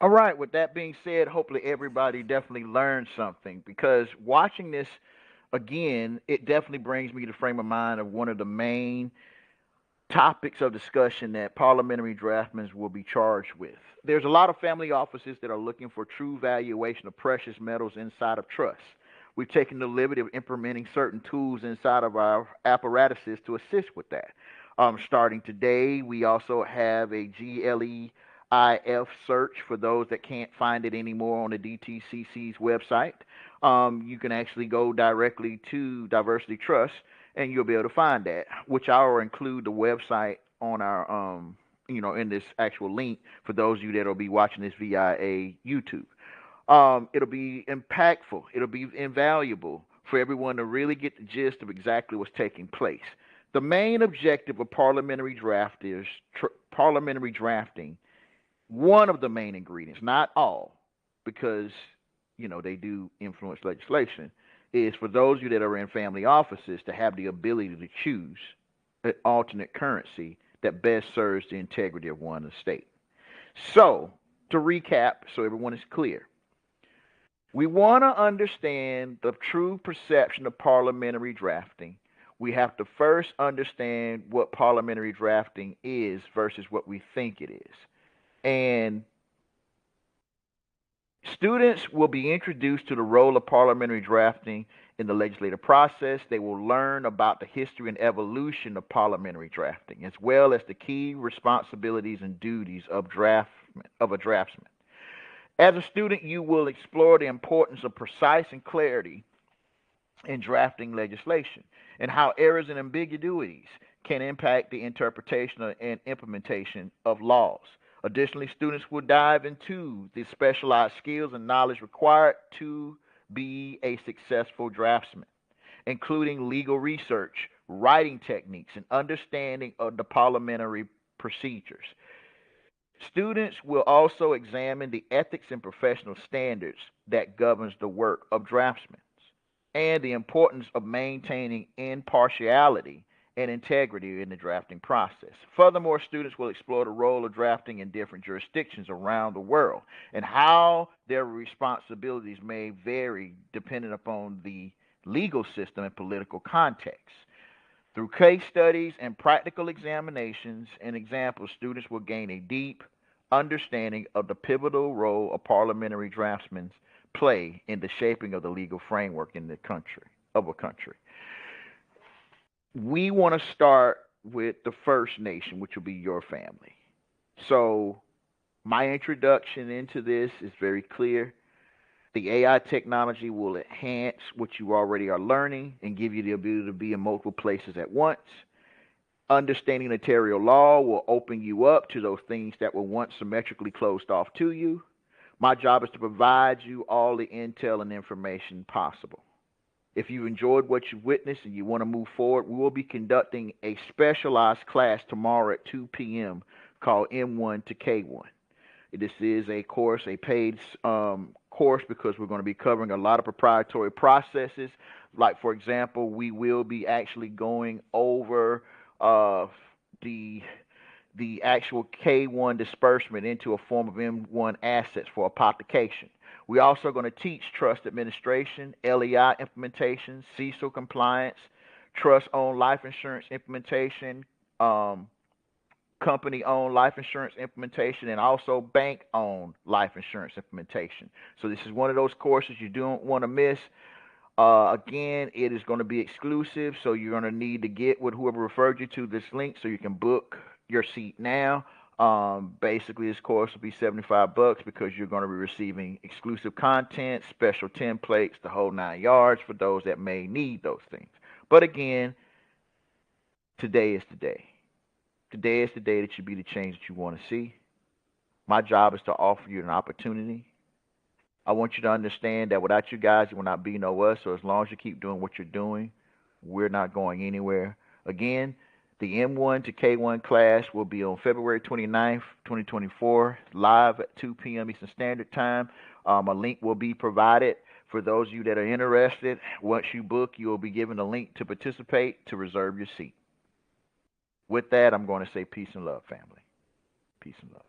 All right, with that being said, hopefully everybody definitely learned something, because watching this again, it definitely brings me to the frame of mind of one of the main topics of discussion that parliamentary draftsmen will be charged with. There's a lot of family offices that are looking for true valuation of precious metals inside of trusts. We've taken the liberty of implementing certain tools inside of our apparatuses to assist with that. Starting today, we also have a GLEIF search for those that can't find it anymore on the DTCC's website. You can actually go directly to Diversity Trust and you'll be able to find that, which I will include the website on our, in this actual link for those of you that will be watching this via a YouTube. It'll be impactful. It'll be invaluable for everyone to really get the gist of exactly what's taking place. The main objective of parliamentary drafting, one of the main ingredients, not all, because, they do influence legislation, is for those of you that are in family offices to have the ability to choose an alternate currency that best serves the integrity of one state. So, to recap, so everyone is clear, we want to understand the true perception of parliamentary drafting. We have to first understand what parliamentary drafting is versus what we think it is. And Students will be introduced to the role of parliamentary drafting in the legislative process. They will learn about the history and evolution of parliamentary drafting, as well as the key responsibilities and duties of a draftsman. As a student, you will explore the importance of precise and clarity in drafting legislation and how errors and ambiguities can impact the interpretation and implementation of laws. Additionally, students will dive into the specialized skills and knowledge required to be a successful draftsman, including legal research, writing techniques, and understanding of the parliamentary procedures. Students will also examine the ethics and professional standards that governs the work of draftsmen and the importance of maintaining impartiality and integrity in the drafting process. Furthermore, students will explore the role of drafting in different jurisdictions around the world and how their responsibilities may vary depending upon the legal system and political context. Through case studies and practical examinations and examples, students will gain a deep understanding of the pivotal role of parliamentary draftsmen play in the shaping of the legal framework in the country, of a country. We want to start with the first nation, which will be your family. So my introduction into this is very clear. The AI technology will enhance what you already are learning and give you the ability to be in multiple places at once. Understanding notarial law will open you up to those things that were once symmetrically closed off to you. My job is to provide you all the intel and information possible. If you've enjoyed what you've witnessed and you want to move forward, we will be conducting a specialized class tomorrow at 2 p.m. called M1 to K1. This is a course, a paid course, because we're going to be covering a lot of proprietary processes. Like, for example, we will be actually going over the actual K1 disbursement into a form of M1 assets for application. We're also going to teach trust administration, LEI implementation, CECL compliance, trust-owned life insurance implementation, company-owned life insurance implementation, and also bank-owned life insurance implementation. So this is one of those courses you don't want to miss. Again, it is going to be exclusive, so you're going to need to get with whoever referred you to this link so you can book your seat now. Basically, this course will be $75 because you're going to be receiving exclusive content, special templates, the whole 9 yards for those that may need those things. But again, today is the day. Today is the day that you be the change that you want to see. My job is to offer you an opportunity. I want you to understand that without you guys, there will not be no us. So as long as you keep doing what you're doing, we're not going anywhere. Again, the M1 to K1 class will be on February 29th, 2024, live at 2 p.m. Eastern Standard Time. A link will be provided for those of you that are interested. Once you book, you will be given a link to participate to reserve your seat. With that, I'm going to say peace and love, family. Peace and love.